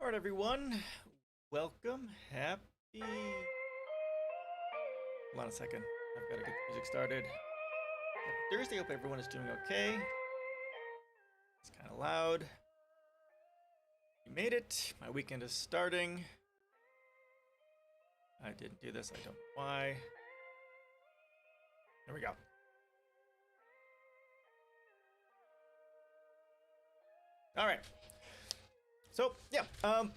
Alright, everyone. Welcome. Happy. Hold on a second. I've got to get the music started. Happy Thursday. Hope everyone is doing okay. It's kind of loud. You made it. My weekend is starting. I didn't do this. I don't know why. There we go. Alright. So, yeah. Hope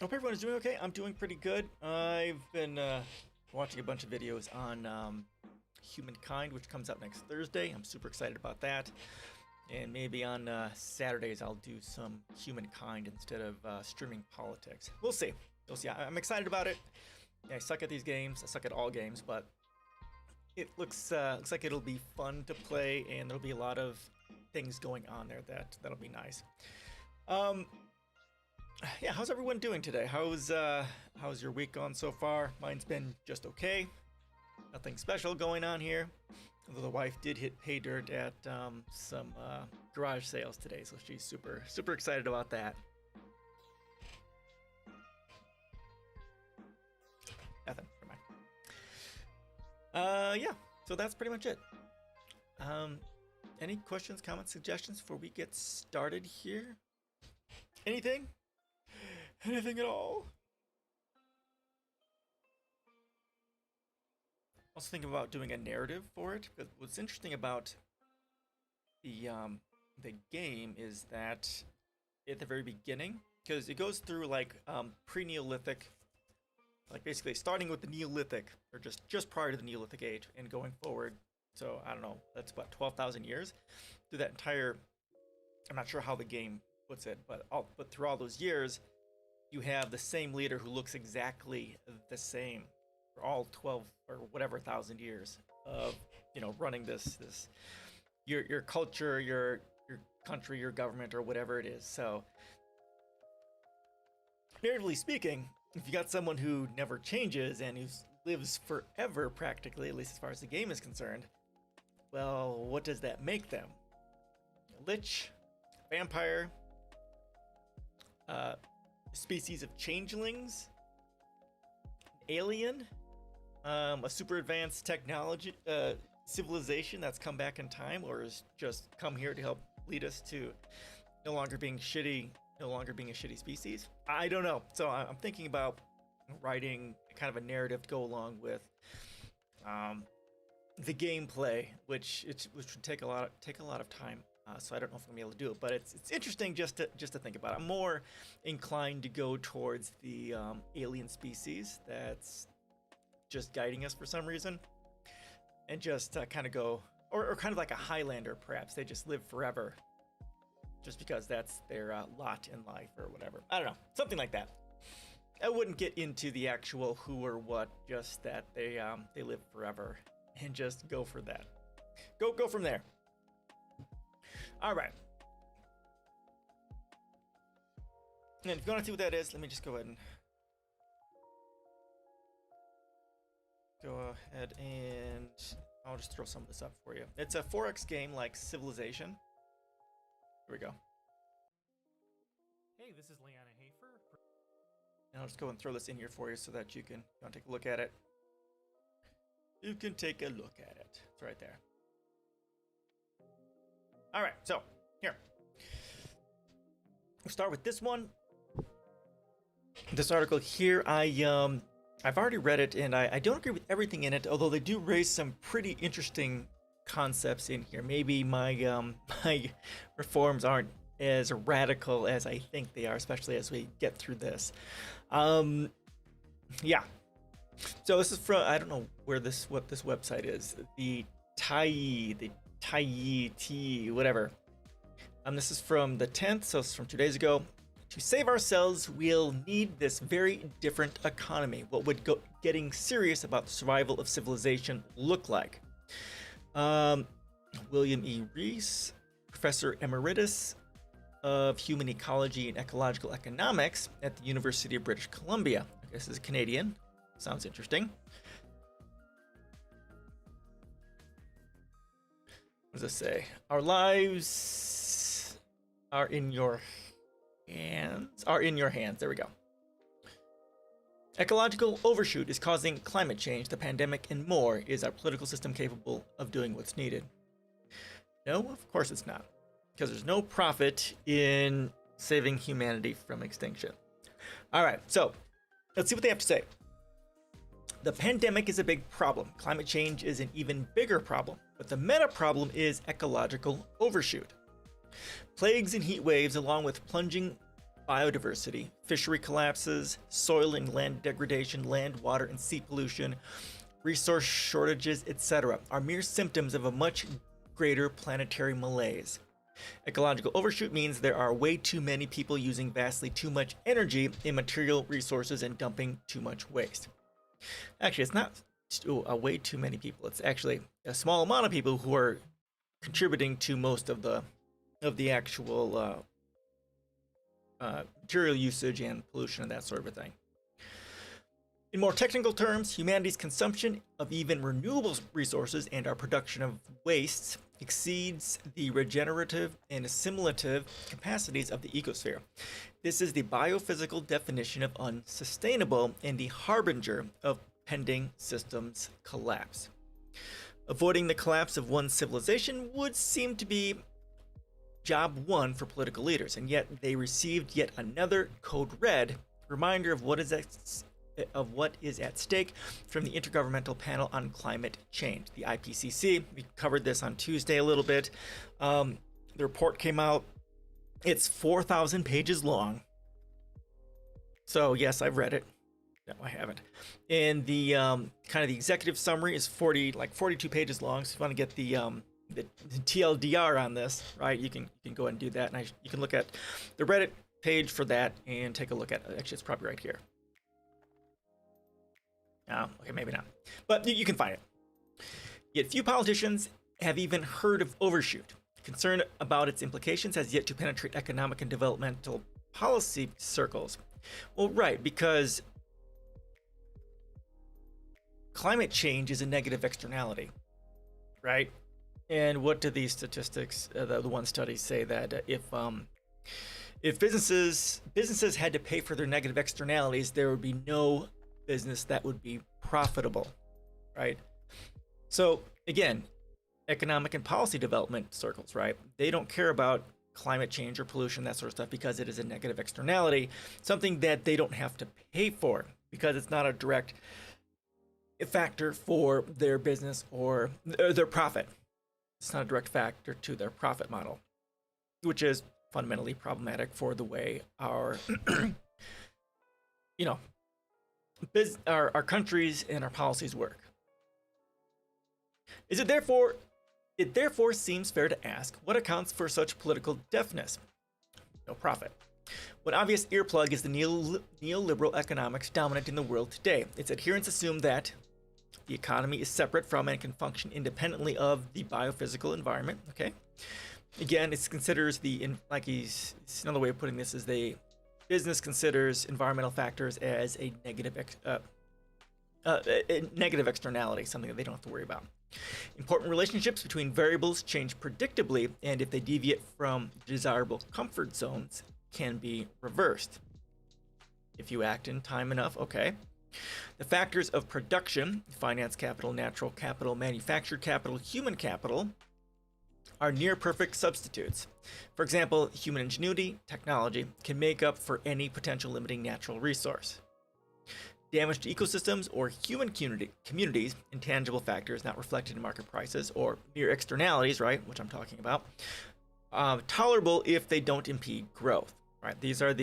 everyone is doing okay. I'm doing pretty good. I've been watching a bunch of videos on humankind, which comes out next Thursday. I'm super excited about that. And maybe on Saturdays I'll do some humankind instead of streaming politics. We'll see. We'll see. I'm excited about it. Yeah, I suck at these games. I suck at all games, but it looks like it'll be fun to play, and there'll be a lot of things going on there that'll be nice. Yeah, how's everyone doing today? How's your week gone so far? Mine's been just okay. Nothing special going on here. Although the wife did hit pay dirt at some garage sales today, so she's super excited about that. Nothing. Never mind. Yeah. So that's pretty much it. Any questions, comments, suggestions before we get started here? Anything? Anything at all? Also thinking about doing a narrative for it, because what's interesting about the game is that at the very beginning, because it goes through like pre-Neolithic, like basically starting with the Neolithic, or just prior to the Neolithic age and going forward. So I don't know, that's about 12,000 years through that entire. I'm not sure how the game puts it, but through all those years, you have the same leader who looks exactly the same for all 12 or whatever thousand years of running this your culture, your country, your government, or whatever it is. So narratively speaking, if you got someone who never changes and who lives forever practically, at least as far as the game is concerned, well, what does that make them? A lich, vampire, species of changelings, alien, a super advanced technology civilization that's come back in time, or has just come here to help lead us to no longer being a shitty species. I don't know. So I'm thinking about writing kind of a narrative to go along with the gameplay, which would take a lot of time. So I don't know if I'm gonna be able to do it, but it's interesting just to think about it. I'm more inclined to go towards the alien species that's just guiding us for some reason, and just kind of go, or kind of like a Highlander, perhaps. They just live forever, just because that's their lot in life or whatever. I don't know, something like that. I wouldn't get into the actual who or what, just that they live forever, and just go for that. Go from there. All right. And if you want to see what that is, let me just go ahead and I'll just throw some of this up for you. It's a 4X game like Civilization. Here we go. Hey, this is Leanna Hafer. And I'll just go and throw this in here for you so that you can take a look at it. You can take a look at it. It's right there. All right, so here. We'll start with this one. This article here, I've already read it, and I don't agree with everything in it, although they do raise some pretty interesting concepts in here. Maybe my my reforms aren't as radical as I think they are, especially as we get through this. Yeah. So this is from, I don't know what this website is. The Tyee, whatever. This is from the 10th, so it's from 2 days ago. To save ourselves, we'll need this very different economy. What would getting serious about the survival of civilization look like? William E. Rees, Professor Emeritus of Human Ecology and Ecological Economics at the University of British Columbia. I guess is a Canadian. Sounds interesting. What does it say? Our lives are in your hands are in your hands. There we go. Ecological overshoot is causing climate change, the pandemic, and more. Is our political system capable of doing what's needed? No, of course it's not. Because there's no profit in saving humanity from extinction. All right, so let's see what they have to say. The pandemic is a big problem. Climate change is an even bigger problem. But the meta problem is ecological overshoot. Plagues and heat waves, along with plunging biodiversity, fishery collapses, soil and land degradation, land, water, and sea pollution, resource shortages, etc., are mere symptoms of a much greater planetary malaise. Ecological overshoot means there are way too many people using vastly too much energy in material resources and dumping too much waste. Actually, it's not way too many people. It's actually a small amount of people who are contributing to most of the actual material usage and pollution and that sort of a thing. In more technical terms, humanity's consumption of even renewable resources and our production of wastes exceeds the regenerative and assimilative capacities of the ecosphere. This is the biophysical definition of unsustainable and the harbinger of pending systems collapse. Avoiding the collapse of one civilization would seem to be job one for political leaders, and yet they received yet another code red reminder of what is at stake from the Intergovernmental Panel on Climate Change, the IPCC. We covered this on Tuesday a little bit. The report came out. It's 4,000 pages long. So yes, I've read it. No, I haven't. And the kind of the executive summary is 42 pages long. So if you want to get the TLDR on this, right, you can go ahead and do that. And you can look at the Reddit page for that and take a look at it. Actually, it's probably right here. Oh, okay, maybe not. But you can find it. Yet few politicians have even heard of overshoot. Concern about its implications has yet to penetrate economic and developmental policy circles. Well, right, because climate change is a negative externality, right? And what do these statistics, the one studies say that if businesses had to pay for their negative externalities, there would be no business that would be profitable, right? So again, economic and policy development circles, right? They don't care about climate change or pollution, that sort of stuff, because it is a negative externality, something that they don't have to pay for because it's not a direct factor for their business or their profit. It's not a direct factor to their profit model, which is fundamentally problematic for the way our, our countries and our policies work. It therefore seems fair to ask, what accounts for such political deafness? No profit. One obvious earplug is the neoliberal economics dominant in the world today. Its adherents assume that the economy is separate from and can function independently of the biophysical environment. Okay. Again, it considers another way of putting this is business considers environmental factors as a negative externality, something that they don't have to worry about. Important relationships between variables change predictably, and if they deviate from desirable comfort zones, can be reversed. If you act in time enough, okay. The factors of production, finance capital, natural capital, manufactured capital, human capital, are near perfect substitutes. For example, human ingenuity, technology, can make up for any potential limiting natural resource. Damage to ecosystems or human communities, intangible factors not reflected in market prices, or mere externalities, right, which I'm talking about, tolerable if they don't impede growth, right? These are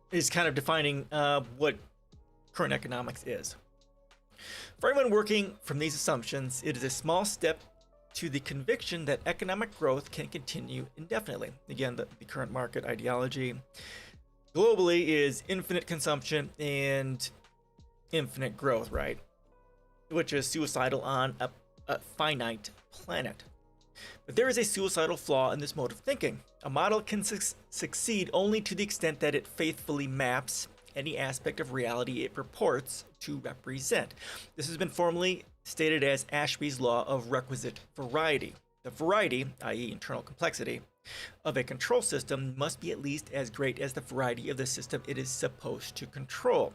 is kind of defining what current economics is. For anyone working from these assumptions, it is a small step to the conviction that economic growth can continue indefinitely. Again, the current market ideology globally is infinite consumption and infinite growth, right? Which is suicidal on a finite planet. But there is a suicidal flaw in this mode of thinking. A model can succeed only to the extent that it faithfully maps any aspect of reality it purports to represent. This has been formally stated as Ashby's law of requisite variety. The variety, i.e. internal complexity, of a control system must be at least as great as the variety of the system it is supposed to control.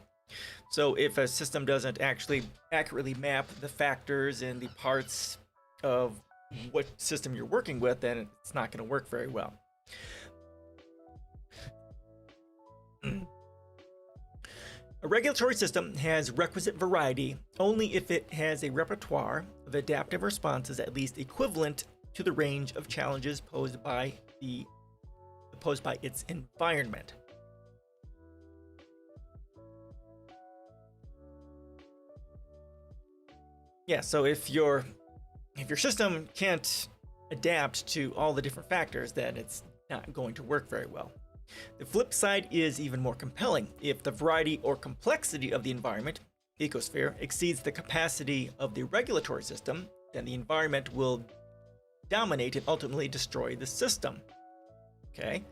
So if a system doesn't actually accurately map the factors and the parts of what system you're working with, then it's not going to work very well. A regulatory system has requisite variety only if it has a repertoire of adaptive responses at least equivalent to the range of challenges posed by its environment. Yeah, so if your system can't adapt to all the different factors, then it's not going to work very well. The flip side is even more compelling. If the variety or complexity of the environment, ecosphere, exceeds the capacity of the regulatory system, then the environment will dominate and ultimately destroy the system. Okay?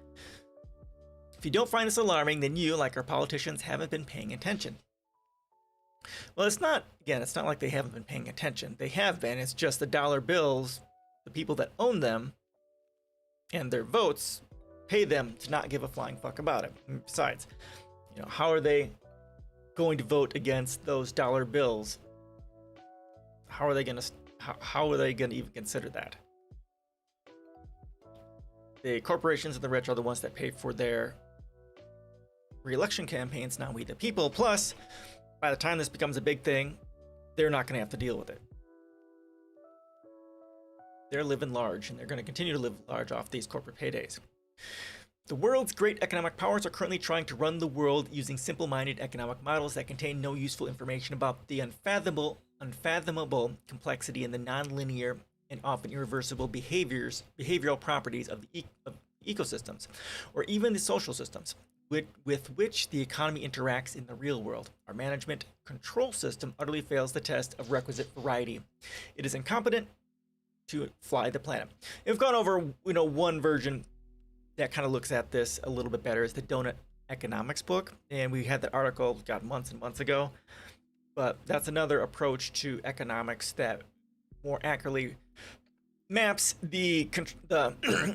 If you don't find this alarming, then you, like our politicians, haven't been paying attention. Well, it's not like they haven't been paying attention. They have been. It's just the dollar bills, the people that own them, and their votes pay them to not give a flying fuck about it. And besides, how are they going to vote against those dollar bills? How are they going to even consider that? The corporations and the rich are the ones that pay for their re-election campaigns, not we the people. Plus, by the time this becomes a big thing, they're not going to have to deal with it. They're living large, and they're going to continue to live large off these corporate paydays. The world's great economic powers are currently trying to run the world using simple-minded economic models that contain no useful information about the unfathomable complexity and the nonlinear and often irreversible behavioral properties of the ecosystems, or even the social systems with which the economy interacts in the real world. Our management control system utterly fails the test of requisite variety. It is incompetent to fly the planet. We've gone over, one version that kind of looks at this a little bit better is the Donut Economics book, and we had that article months and months ago. But that's another approach to economics that more accurately maps the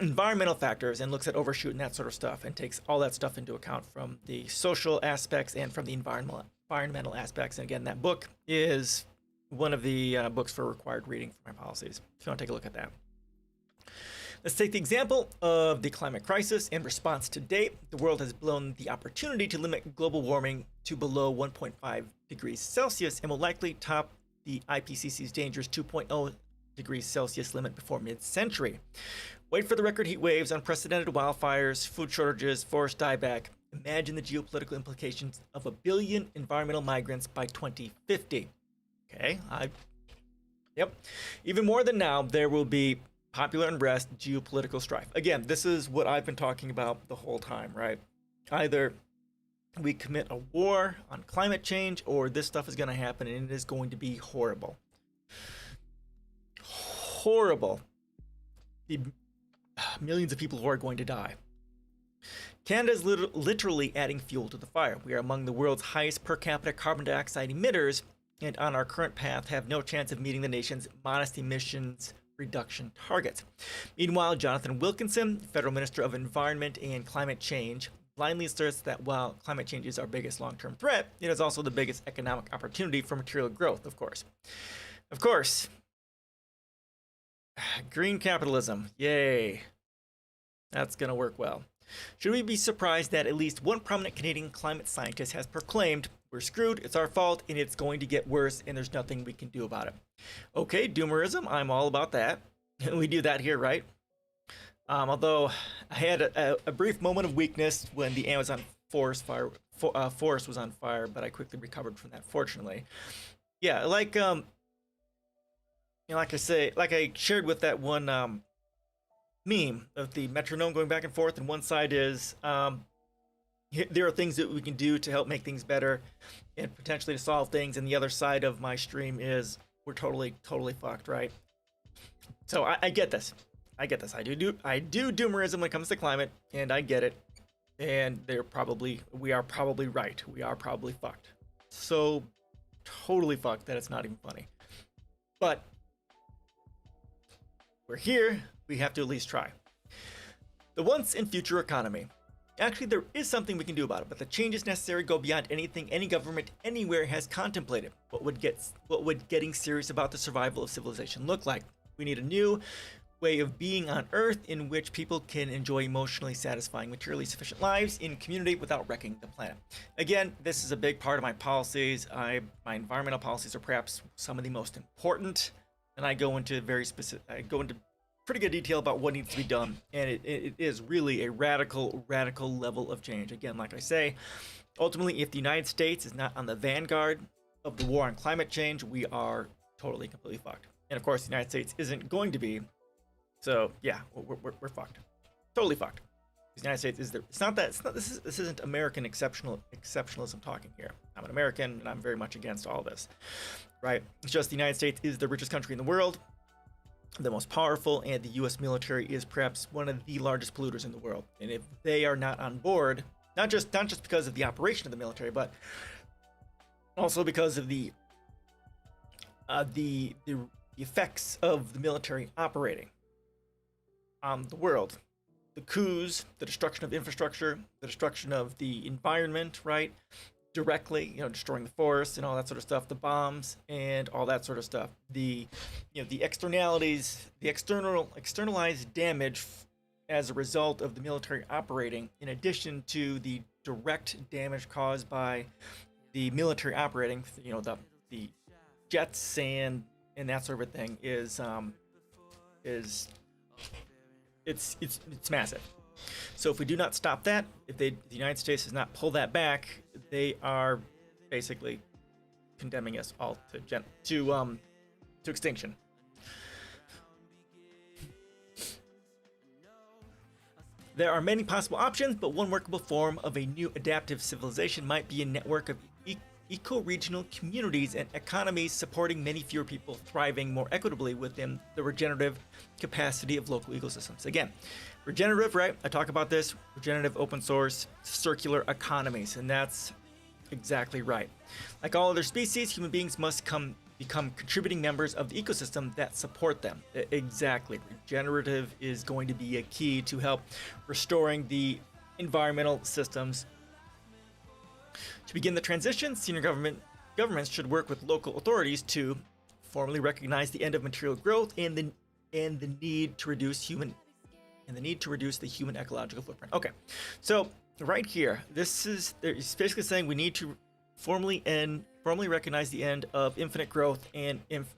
environmental factors and looks at overshoot and that sort of stuff, and takes all that stuff into account from the social aspects and from the environmental aspects. And again, that book is one of the books for required reading for my policies, if you want to take a look at that. Let's take the example of the climate crisis. In response to date, the world has blown the opportunity to limit global warming to below 1.5 degrees Celsius and will likely top the IPCC's dangerous 2.0 degrees Celsius limit before mid-century. Wait for the record heat waves, unprecedented wildfires, food shortages, forest dieback. Imagine the geopolitical implications of 1 billion environmental migrants by 2050. Okay, yep. Even more than now, there will be popular unrest, geopolitical strife. Again, this is what I've been talking about the whole time, right? Either we commit a war on climate change, or this stuff is going to happen, and it is going to be horrible. Horrible. The millions of people who are going to die. Canada is literally adding fuel to the fire. We are among the world's highest per capita carbon dioxide emitters, and on our current path have no chance of meeting the nation's modest emissions reduction targets. Meanwhile, Jonathan Wilkinson, Federal Minister of Environment and Climate Change, blindly asserts that while climate change is our biggest long-term threat, it is also the biggest economic opportunity for material growth, of course. Of course. Green capitalism. Yay. That's going to work well. Should we be surprised that at least one prominent Canadian climate scientist has proclaimed, "We're screwed, it's our fault, and it's going to get worse, and there's nothing we can do about it"? Okay, doomerism, I'm all about that. We do that here, right? Although I had a brief moment of weakness when the Amazon forest was on fire, but I quickly recovered from that, fortunately. Yeah, like like I shared with that one meme of the metronome going back and forth, and one side is there are things that we can do to help make things better and potentially to solve things, and the other side of my stream is we're totally fucked, right? So I get this. I do doomerism when it comes to climate, and I get it. And we are probably right. We are probably fucked. So totally fucked that it's not even funny. But we're here. We have to at least try. The once and future economy. Actually, there is something we can do about it, but the changes necessary go beyond anything any government anywhere has contemplated. What would getting serious about the survival of civilization look like? We need a new way of being on Earth in which people can enjoy emotionally satisfying, materially sufficient lives in community without wrecking the planet. Again, this is a big part of my policies. My environmental policies are perhaps some of the most important, and I go into pretty good detail about what needs to be done, and it is really a radical level of change. Again, like I say, ultimately, if the United States is not on the vanguard of the war on climate change, we are totally, completely fucked. And of course, the United States isn't going to be. So yeah, we're fucked, totally fucked. The United States is there. This isn't American exceptionalism talking here. I'm an American, and I'm very much against all this, right? It's just the United States is the richest country in the world, the most powerful, and the U.S. military is perhaps one of the largest polluters in the world. And if they are not on board, not just because of the operation of the military, but also because of the effects of the military operating on the world, the coups, the destruction of infrastructure, the destruction of the environment, right? Directly, destroying the forests and all that sort of stuff, the bombs and all that sort of stuff, the externalities, the externalized damage as a result of the military operating, in addition to the direct damage caused by the military operating, the jets and that sort of thing, is it's massive. So if we do not stop that, if the United States does not pull that back, they are basically condemning us all to extinction. There are many possible options, but one workable form of a new adaptive civilization might be a network of eco-regional communities and economies supporting many fewer people, thriving more equitably within the regenerative capacity of local ecosystems. Again, regenerative, right? I talk about this, regenerative, open source, circular economies, and that's exactly right. Like all other species, human beings must become contributing members of the ecosystem that support them. Exactly. Regenerative is going to be a key to help restoring the environmental systems. To begin the transition, senior governments should work with local authorities to formally recognize the end of material growth and the need to reduce the human ecological footprint. Okay, so right here, it's basically saying we need to formally recognize the end of infinite growth and infinite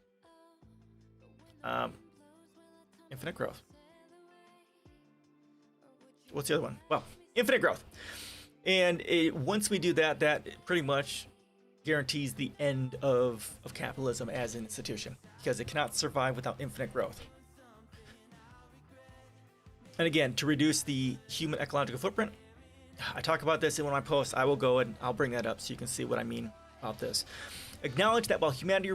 growth. What's the other one? Well, infinite growth. And once we do that, that pretty much guarantees the end of capitalism as an institution, because it cannot survive without infinite growth. And again, to reduce the human ecological footprint, I talk about this in one of my posts. I will go and I'll bring that up so you can see what I mean about this. Acknowledge that while humanity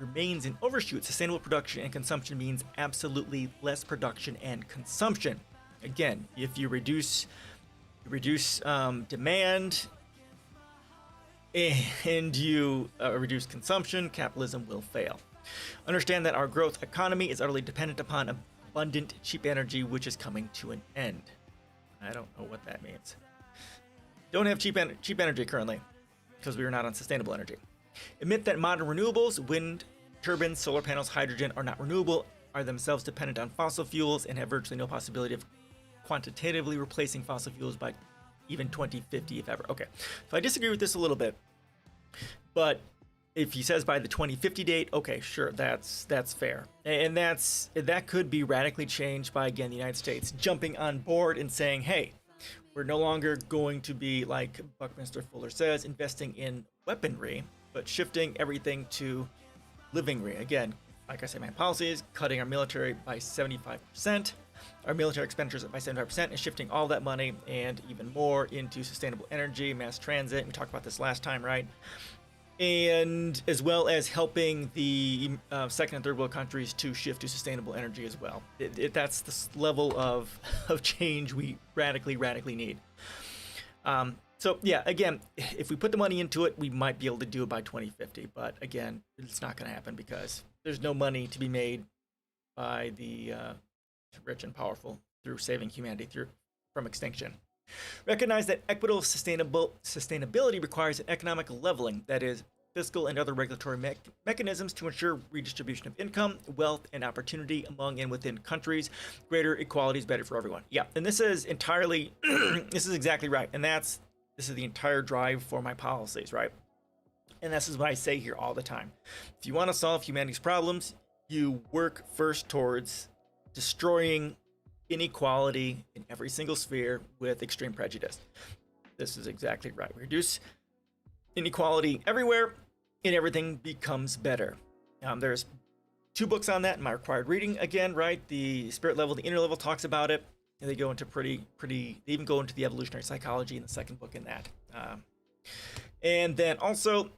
remains in overshoot, sustainable production and consumption means absolutely less production and consumption. Again, if you reduce demand and you reduce consumption, capitalism will fail. Understand that our growth economy is utterly dependent upon abundant, cheap energy, which is coming to an end. I don't know what that means. Don't have cheap energy currently, because we are not on sustainable energy. Admit that modern renewables, wind turbines, solar panels, hydrogen, are not renewable, are themselves dependent on fossil fuels, and have virtually no possibility of quantitatively replacing fossil fuels by even 2050, if ever. Okay, so I disagree with this a little bit, but if he says by the 2050 date, okay, sure, that's fair, and that could be radically changed by, again, the United States jumping on board and saying, hey, we're no longer going to be, like Buckminster Fuller says, investing in weaponry, but shifting everything to livingry. Again, like I said, my policy is cutting our military by 75%. Our military expenditures by 75%, and shifting all that money and even more into sustainable energy, mass transit. We talked about this last time, right? And as well as helping the second and third world countries to shift to sustainable energy as well. That's the level of change we radically need. So yeah, again, if we put the money into it, we might be able to do it by 2050. But again, it's not going to happen because there's no money to be made by the rich and powerful through saving humanity from extinction. Recognize that equitable sustainability requires an economic leveling, that is, fiscal and other regulatory mechanisms to ensure redistribution of income, wealth, and opportunity among and within countries. Greater equality is better for everyone. Yeah, and this is entirely, this is exactly right. And this is the entire drive for my policies, right? And this is what I say here all the time. If you want to solve humanity's problems, you work first towards destroying inequality in every single sphere with extreme prejudice. This is exactly right. We reduce inequality everywhere, and everything becomes better. There's 2 books on that in my required reading. Again, right? The spirit level, the inner level talks about it. And they go into they even go into the evolutionary psychology in the 2nd book in that. And then also,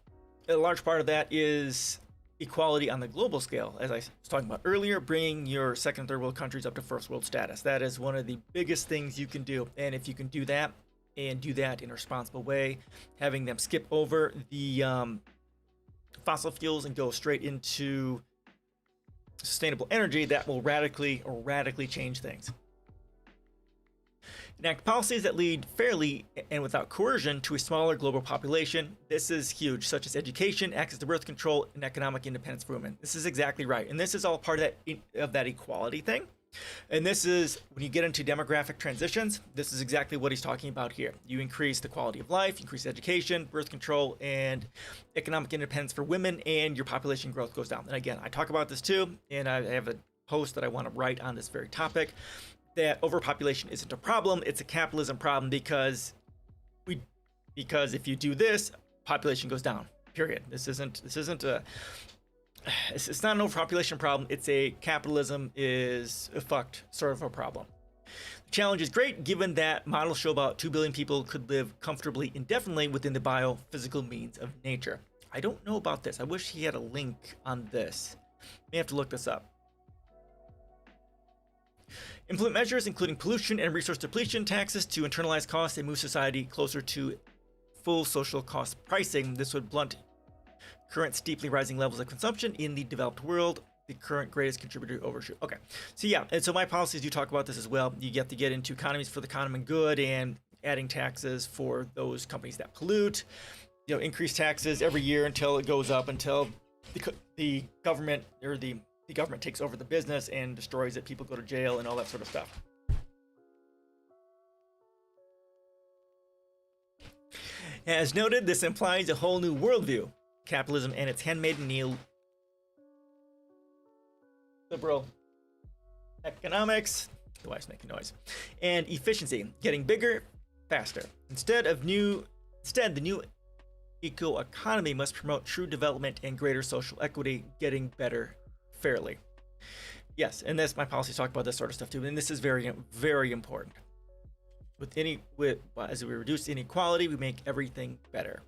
a large part of that is equality on the global scale. As I was talking about earlier, bringing your 2nd and 3rd world countries up to 1st world status. That is one of the biggest things you can do. And if you can do that, and do that in a responsible way, having them skip over the fossil fuels and go straight into sustainable energy, that will radically change things. Enact policies that lead fairly and without coercion to a smaller global population. This is huge, such as education, access to birth control, and economic independence for women. This is exactly right. And this is all part of that equality thing. And this is, when you get into demographic transitions, this is exactly what he's talking about here. You increase the quality of life, you increase education, birth control, and economic independence for women, and your population growth goes down. And again, I talk about this too, and I have a post that I want to write on this very topic, that overpopulation isn't a problem, it's a capitalism problem, because if you do this, population goes down, period. This isn't a... It's not an overpopulation problem. It's a capitalism is fucked sort of a problem. The challenge is great, given that models show about 2 billion people could live comfortably indefinitely within the biophysical means of nature. I don't know about this. I wish he had a link on this. May have to look this up. Implement measures including pollution and resource depletion taxes to internalize costs and move society closer to full social cost pricing. This would blunt current steeply rising levels of consumption in the developed world, the current greatest contributor to overshoot. Okay, so yeah, and so my policies do talk about this as well. You get to get into economies for the common good and adding taxes for those companies that pollute. Increase taxes every year until it goes up, until the government or the government takes over the business and destroys it. People go to jail and all that sort of stuff. As noted, this implies a whole new worldview. Capitalism and its handmaiden neoliberal economics, the wife's making noise, and efficiency, getting bigger, faster. Instead, the new eco-economy must promote true development and greater social equity, getting better fairly. Yes, and my policies talk about this sort of stuff too, and this is very, very important. As we reduce inequality, we make everything better.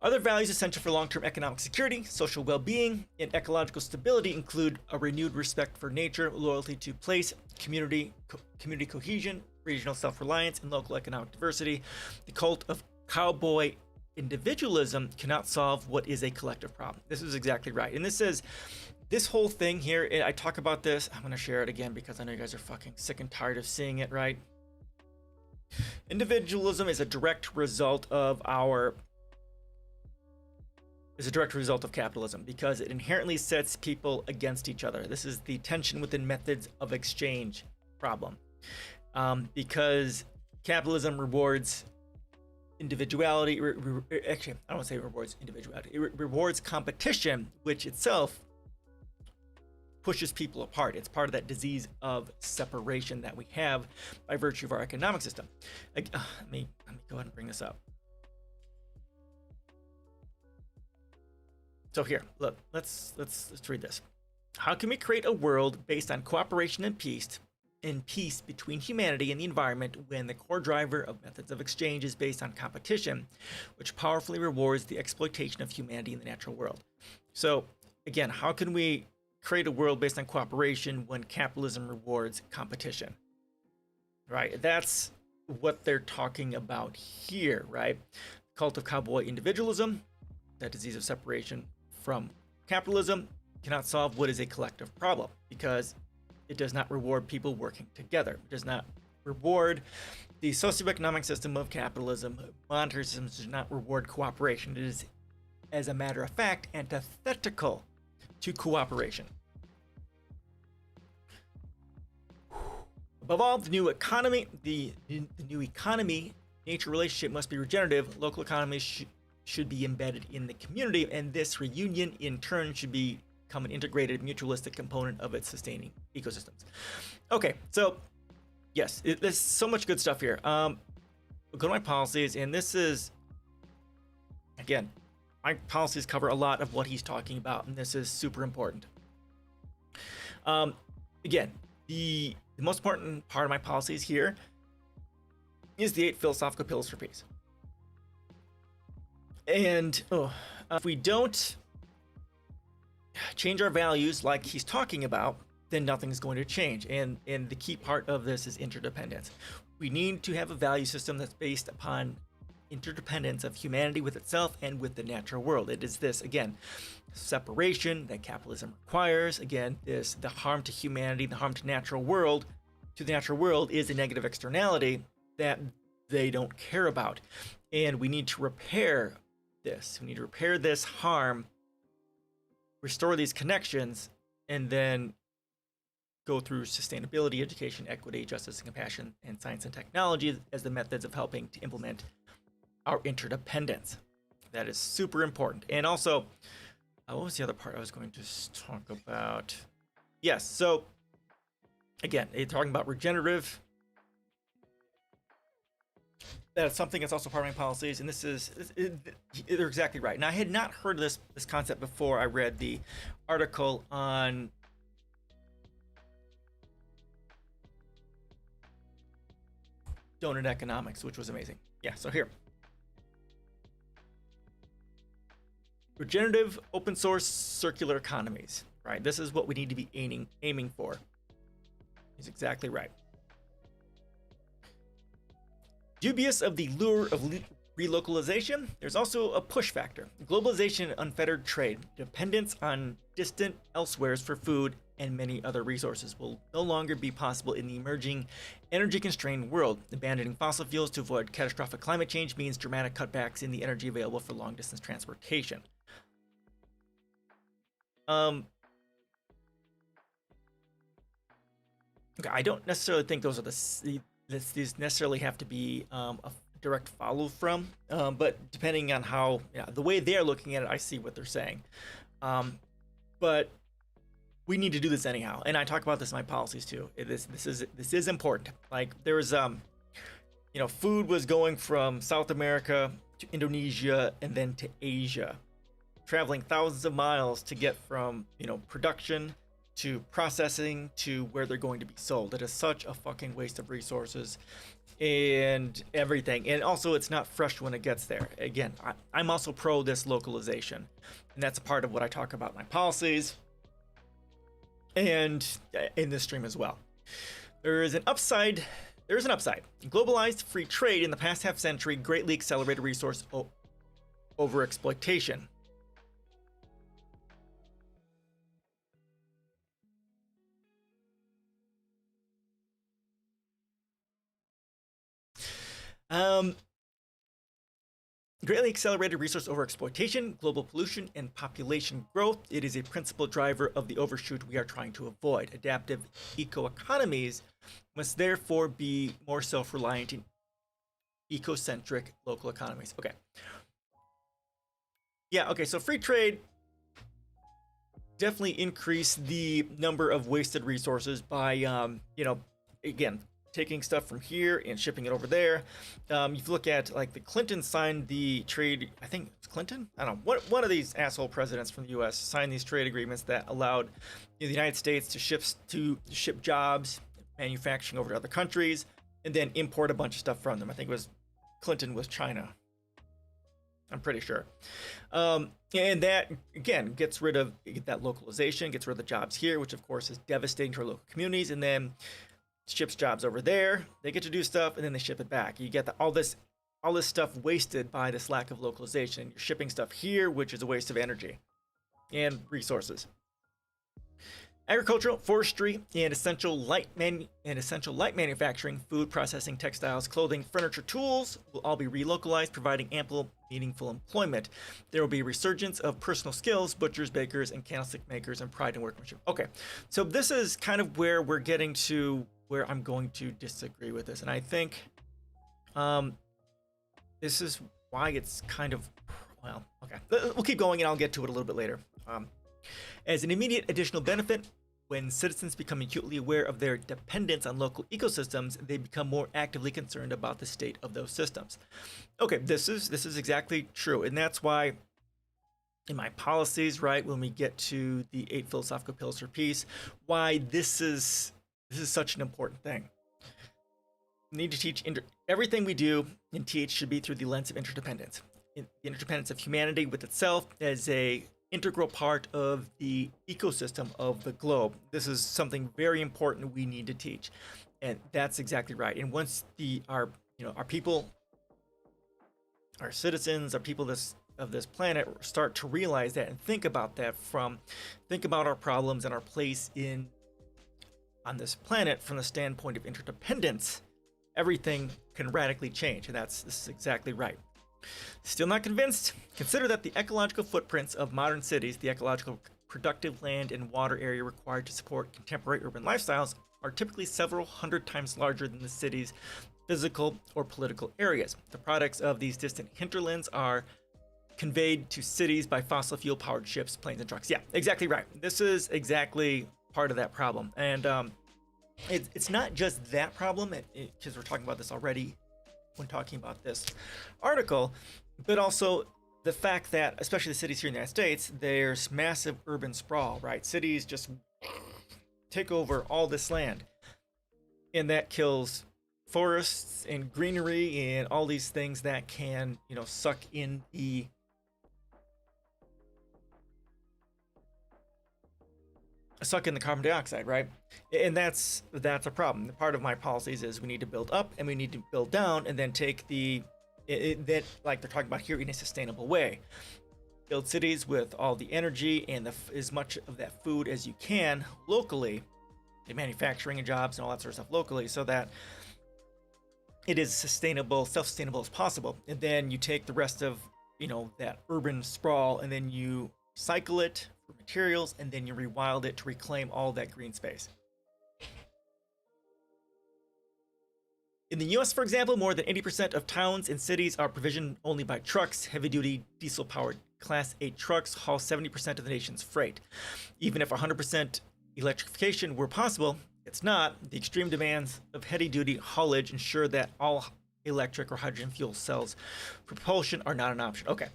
Other values essential for long-term economic security, social well-being, and ecological stability include a renewed respect for nature, loyalty to place, community cohesion, regional self-reliance, and local economic diversity. The cult of cowboy individualism cannot solve what is a collective problem. This is exactly right. And this whole thing here, I talk about this. I'm going to share it again because I know you guys are fucking sick and tired of seeing it, right? Individualism is a direct result of capitalism because it inherently sets people against each other. This is the tension within methods of exchange problem. Because capitalism rewards individuality. Actually, I don't want to say rewards individuality. It rewards competition, which itself pushes people apart. It's part of that disease of separation that we have by virtue of our economic system. Let me go ahead and bring this up. So here, look, let's read this. How can we create a world based on cooperation and peace between humanity and the environment when the core driver of methods of exchange is based on competition, which powerfully rewards the exploitation of humanity in the natural world? So again, how can we create a world based on cooperation when capitalism rewards competition? Right, that's what they're talking about here, right? Cult of cowboy individualism, that disease of separation from capitalism, cannot solve what is a collective problem, because It does not reward people working together. It does not reward the socioeconomic system of capitalism. Monetary systems do not reward cooperation. It is, as a matter of fact, antithetical to cooperation. Above all, the new economy, nature relationship must be regenerative. Local economies should be embedded in the community, and this reunion in turn should become an integrated mutualistic component of its sustaining ecosystems. Okay, so yes, there's so much good stuff here. Go to my policies, and this is, again, my policies cover a lot of what he's talking about, and this is super important. Again, the most important part of my policies here is the 8 philosophical pillars for peace. And if we don't change our values like he's talking about, then nothing's going to change. And the key part of this is interdependence. We need to have a value system that's based upon interdependence of humanity with itself and with the natural world. It is this, again, separation that capitalism requires. Again, the harm to humanity, the harm to the natural world is a negative externality that they don't care about. And we need to repair this. We need to repair this harm, restore these connections, and then go through sustainability, education, equity, justice, and compassion, and science and technology as the methods of helping to implement our interdependence. That is super important. And also, what was the other part I was going to talk about? Yes, so again, talking about regenerative. That's something that's also part of my policies, and they're exactly right. And I had not heard of this concept before I read the article on donut economics, which was amazing. Yeah, so here. Regenerative, open source, circular economies, right? This is what we need to be aiming for. He's exactly right. Dubious of the lure of relocalization, there's also a push factor. Globalization and unfettered trade, dependence on distant elsewheres for food and many other resources will no longer be possible in the emerging energy-constrained world. Abandoning fossil fuels to avoid catastrophic climate change means dramatic cutbacks in the energy available for long-distance transportation. Okay, I don't necessarily think those are these necessarily have to be a direct follow from, but depending on how, the way they're looking at it, I see what they're saying. But we need to do this anyhow, and I talk about this in my policies too. This is important. Like there was, food was going from South America to Indonesia and then to Asia, traveling thousands of miles to get from production to processing to where they're going to be sold. It is such a fucking waste of resources and everything. And also it's not fresh when it gets there. Again, I'm also pro this localization, and that's a part of what I talk about in my policies and in this stream as well. There is an upside. Globalized free trade in the past half century greatly accelerated resource overexploitation. Greatly accelerated resource overexploitation, global pollution, and population growth. It is a principal driver of the overshoot we are trying to avoid. Adaptive eco-economies must therefore be more self-reliant in ecocentric local economies. Okay. Yeah, okay, so free trade definitely increase the number of wasted resources by, again, taking stuff from here and shipping it over there. If you look at, like, the Clintons signed the trade, I think it's Clinton? I don't know. One of these asshole presidents from the U.S. signed these trade agreements that allowed the United States to ship jobs, manufacturing over to other countries, and then import a bunch of stuff from them. I think it was Clinton was China. I'm pretty sure. And that, again, gets rid of that localization, gets rid of the jobs here, which, of course, is devastating to our local communities, and then ships jobs over there. They get to do stuff, and then they ship it back. You get all this stuff wasted by this lack of localization. You're shipping stuff here, which is a waste of energy and resources. Agricultural, forestry, and essential light manufacturing, food processing, textiles, clothing, furniture, tools will all be relocalized, providing ample, meaningful employment. There will be a resurgence of personal skills, butchers, bakers, and candlestick makers, and pride in workmanship. Okay, so this is kind of where we're getting to where I'm going to disagree with this, and I think this is why it's kind of, well, okay. We'll keep going, and I'll get to it a little bit later. As an immediate additional benefit, when citizens become acutely aware of their dependence on local ecosystems, they become more actively concerned about the state of those systems. Okay, this is exactly true, and that's why in my policies, right, when we get to the 8 philosophical pillars for peace, why this is such an important thing. We need to teach everything we do and teach should be through the lens of interdependence. The interdependence of humanity with itself as a integral part of the ecosystem of the globe. This is something very important we need to teach, and that's exactly right. And once our people, our citizens, our people of this planet start to realize that and think about our problems and our place on this planet from the standpoint of interdependence, everything can radically change, and this is exactly right. Still not convinced? Consider that the ecological footprints of modern cities, the ecological productive land and water area required to support contemporary urban lifestyles, are typically several hundred times larger than the city's physical or political areas. The products of these distant hinterlands are conveyed to cities by fossil fuel powered ships, planes, and trucks. Yeah, exactly right. This is exactly part of that problem. And it's not just that problem, because we're talking about this already when talking about this article, but also the fact that, especially the cities here in the United States, there's massive urban sprawl, right? Cities just take over all this land, and that kills forests and greenery and all these things that can, suck in the carbon dioxide, right? And that's a problem. Part of my policies is we need to build up and we need to build down, and then take that, like they're talking about here, in a sustainable way. Build cities with all the energy and as much of that food as you can locally, the manufacturing and jobs and all that sort of stuff locally, so that it is self-sustainable as possible. And then you take the rest of, that urban sprawl, and then you cycle it for materials, and then you rewild it to reclaim all that green space. In the US, for example, more than 80% of towns and cities are provisioned only by trucks. Heavy-duty, diesel-powered Class 8 trucks haul 70% of the nation's freight. Even if 100% electrification were possible, it's not. The extreme demands of heavy-duty haulage ensure that all electric or hydrogen fuel cells for propulsion are not an option. Okay.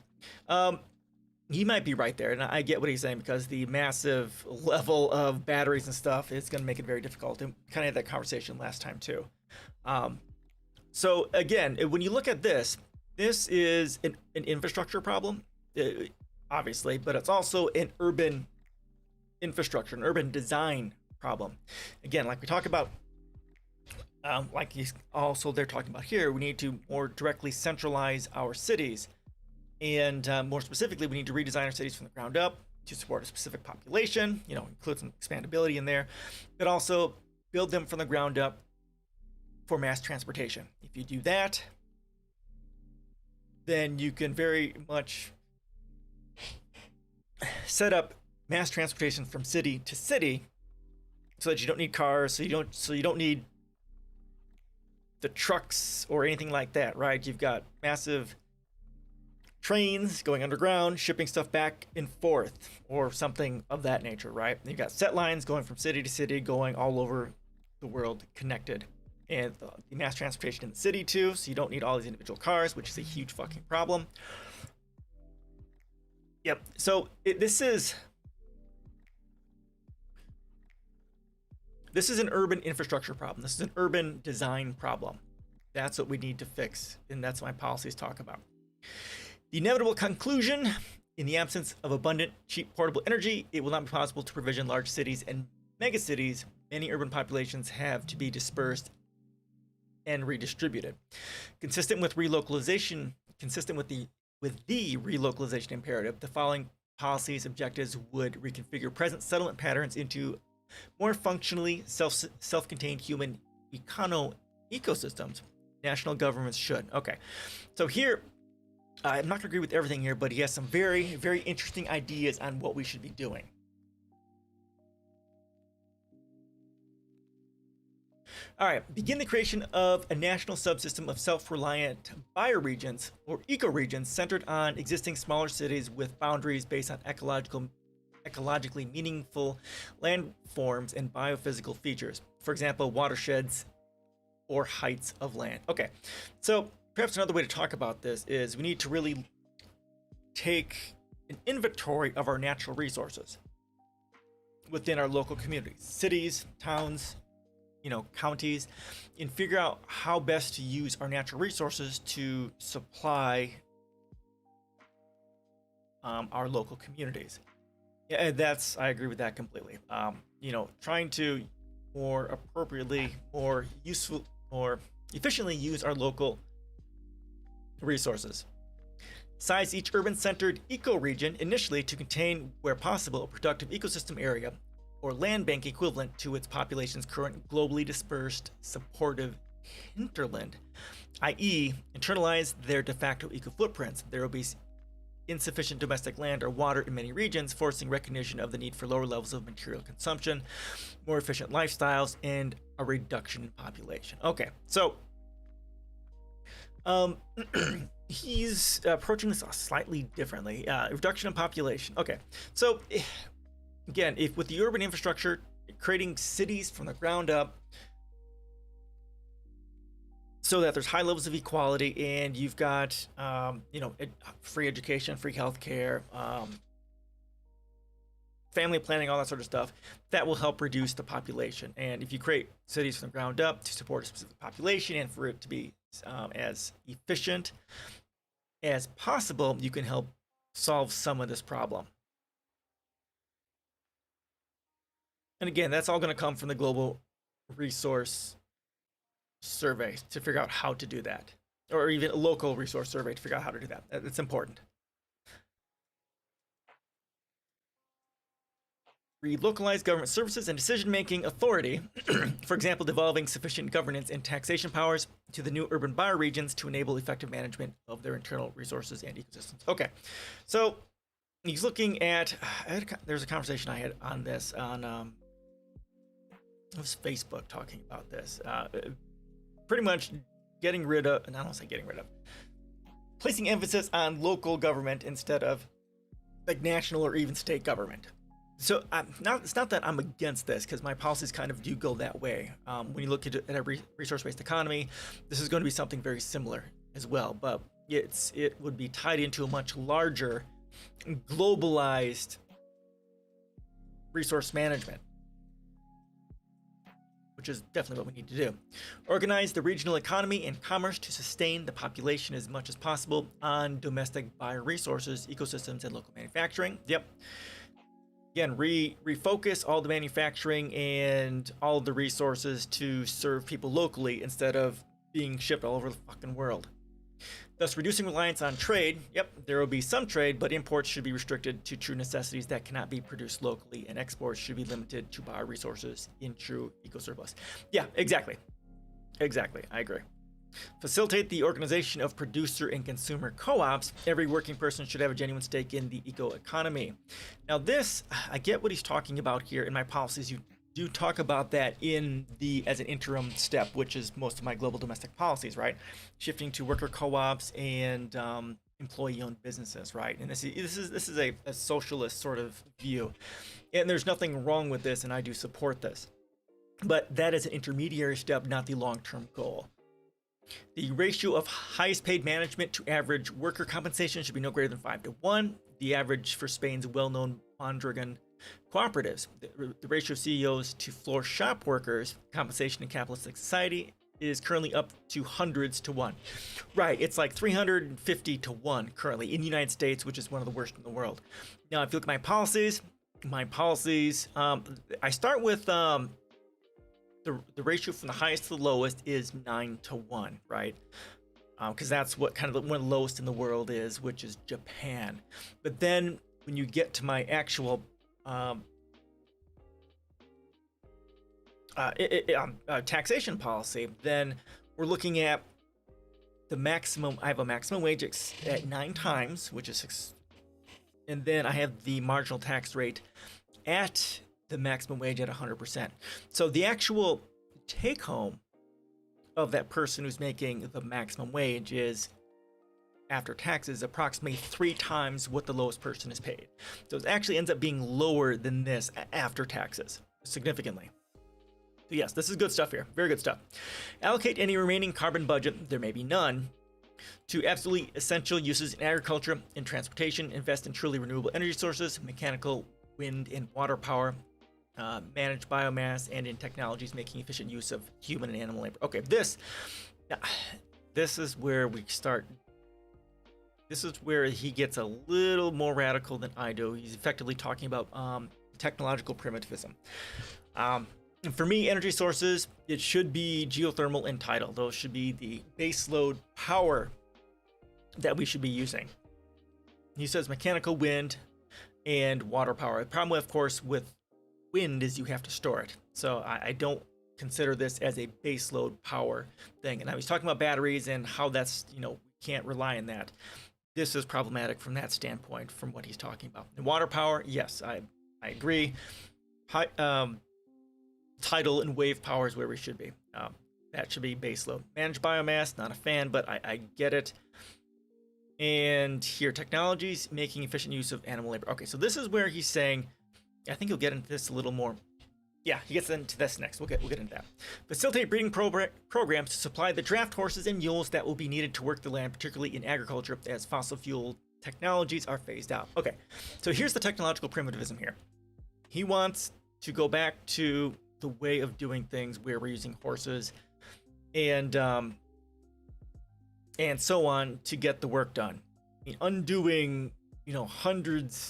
He might be right there, and I get what he's saying, because the massive level of batteries and stuff is going to make it very difficult. And we kind of had that conversation last time too. So again, when you look at this is an infrastructure problem, obviously, but it's also an urban infrastructure, an urban design problem. Again, like we talk about, they're talking about here, we need to more directly centralize our cities. And more specifically, we need to redesign our cities from the ground up to support a specific population, include some expandability in there, but also build them from the ground up for mass transportation. If you do that, then you can very much set up mass transportation from city to city, so that you don't need cars, so you don't need the trucks or anything like that, right? You've got massive trains going underground, shipping stuff back and forth, or something of that nature, right? You've got set lines going from city to city, going all over the world, connected. And the mass transportation in the city too, so you don't need all these individual cars, which is a huge fucking problem. Yep, so this is an urban infrastructure problem. This is an urban design problem. That's what we need to fix, and that's what my policies talk about. The inevitable conclusion: in the absence of abundant, cheap, portable energy, it will not be possible to provision large cities and megacities. Many urban populations have to be dispersed and redistributed. Consistent with the relocalization imperative, the following policies objectives would reconfigure present settlement patterns into more functionally self-contained human ecosystems, national governments should. Okay, so here, I'm not going to agree with everything here, but he has some very, very interesting ideas on what we should be doing. All right, begin the creation of a national subsystem of self-reliant bioregions or ecoregions centered on existing smaller cities with boundaries based on ecologically meaningful landforms and biophysical features. For example, watersheds or heights of land. Okay, so perhaps another way to talk about this is we need to really take an inventory of our natural resources within our local communities, cities, towns, counties, and figure out how best to use our natural resources to supply our local communities. Yeah, I agree with that completely. Trying to more appropriately, more useful, more efficiently use our local resources. Size each urban-centered ecoregion initially to contain, where possible, a productive ecosystem area or land bank equivalent to its population's current globally dispersed supportive hinterland, i.e. internalize their de facto eco footprints. There will be insufficient domestic land or water in many regions, forcing recognition of the need for lower levels of material consumption, more efficient lifestyles, and a reduction in population. Okay, so he's approaching this slightly differently. Reduction in population. Okay, so again, if with the urban infrastructure, creating cities from the ground up so that there's high levels of equality and you've got, free education, free healthcare, family planning, all that sort of stuff, that will help reduce the population. And if you create cities from the ground up to support a specific population and for it to be as efficient as possible, you can help solve some of this problem. And again, that's all going to come from the global resource survey to figure out how to do that, or even a local resource survey to figure out how to do that. It's important. Relocalize government services and decision-making authority, for example, devolving sufficient governance and taxation powers to the new urban bioregions to enable effective management of their internal resources and ecosystems. Okay, so he's looking at, there's a conversation I had on this on it was Facebook talking about this. Pretty much getting rid of, and I don't say getting rid of, placing emphasis on local government instead of like national or even state government. So it's not that I'm against this, because my policies kind of do go that way. When you look at a resource-based economy, this is going to be something very similar as well, but it would be tied into a much larger globalized resource management, which is definitely what we need to do. Organize the regional economy and commerce to sustain the population as much as possible on domestic bioresources, ecosystems, and local manufacturing. Yep. Again, refocus all the manufacturing and all the resources to serve people locally instead of being shipped all over the fucking world. Thus, reducing reliance on trade. Yep, there will be some trade, but imports should be restricted to true necessities that cannot be produced locally, and exports should be limited to bioresources in true eco-surplus. Yeah, exactly. Exactly, I agree. Facilitate the organization of producer and consumer co-ops. Every working person should have a genuine stake in the eco-economy. Now this, I get what he's talking about here. In my policies, you do talk about that as an interim step, which is most of my global domestic policies, right? Shifting to worker co-ops and employee-owned businesses, right? And this is a socialist sort of view, and there's nothing wrong with this, and I do support this. But that is an intermediary step, not the long-term goal. The ratio of highest paid management to average worker compensation should be no greater than 5:1. The average for Spain's well-known Mondragon cooperatives. The ratio of CEOs to floor shop workers compensation in capitalistic society is currently up to hundreds to one. Right, it's like 350 to 1 currently in the United States, which is one of the worst in the world. Now, if you look at my policies, I start with the ratio from the highest to the lowest is 9:1, right? Because that's what kind of one of the lowest in the world is, which is Japan. But then when you get to my actual taxation policy, then we're looking at the maximum. I have a maximum wage at 9 times, which is 6, and then I have the marginal tax rate at the maximum wage at 100%. So the actual take home of that person who's making the maximum wage is, after taxes, approximately 3 times what the lowest person is paid. So it actually ends up being lower than this after taxes, significantly. So yes, this is good stuff here. Very good stuff. Allocate any remaining carbon budget, there may be none, to absolutely essential uses in agriculture and transportation. Invest in truly renewable energy sources, mechanical, wind, and water power. Manage biomass, and in technologies making efficient use of human and animal labor. Okay, this is where we start. This is where he gets a little more radical than I do. He's effectively talking about technological primitivism. And for me, energy sources, it should be geothermal and tidal. Those should be the baseload power that we should be using. He says mechanical, wind, and water power. The problem, of course, with wind is you have to store it. So I don't consider this as a baseload power thing. And I was talking about batteries and how that's, can't rely on that. This is problematic from that standpoint, from what he's talking about. And water power, yes, I agree. Tidal and wave power is where we should be. That should be baseload. Manage biomass, not a fan, but I get it. And here, technologies making efficient use of animal labor. Okay, so this is where he's saying, I think he'll get into this a little more. Yeah, he gets into this next. We'll get into that. Facilitate breeding programs to supply the draft horses and mules that will be needed to work the land, particularly in agriculture, as fossil fuel technologies are phased out. Okay, so here's the technological primitivism here. He wants to go back to the way of doing things where we're using horses and so on to get the work done. I mean, undoing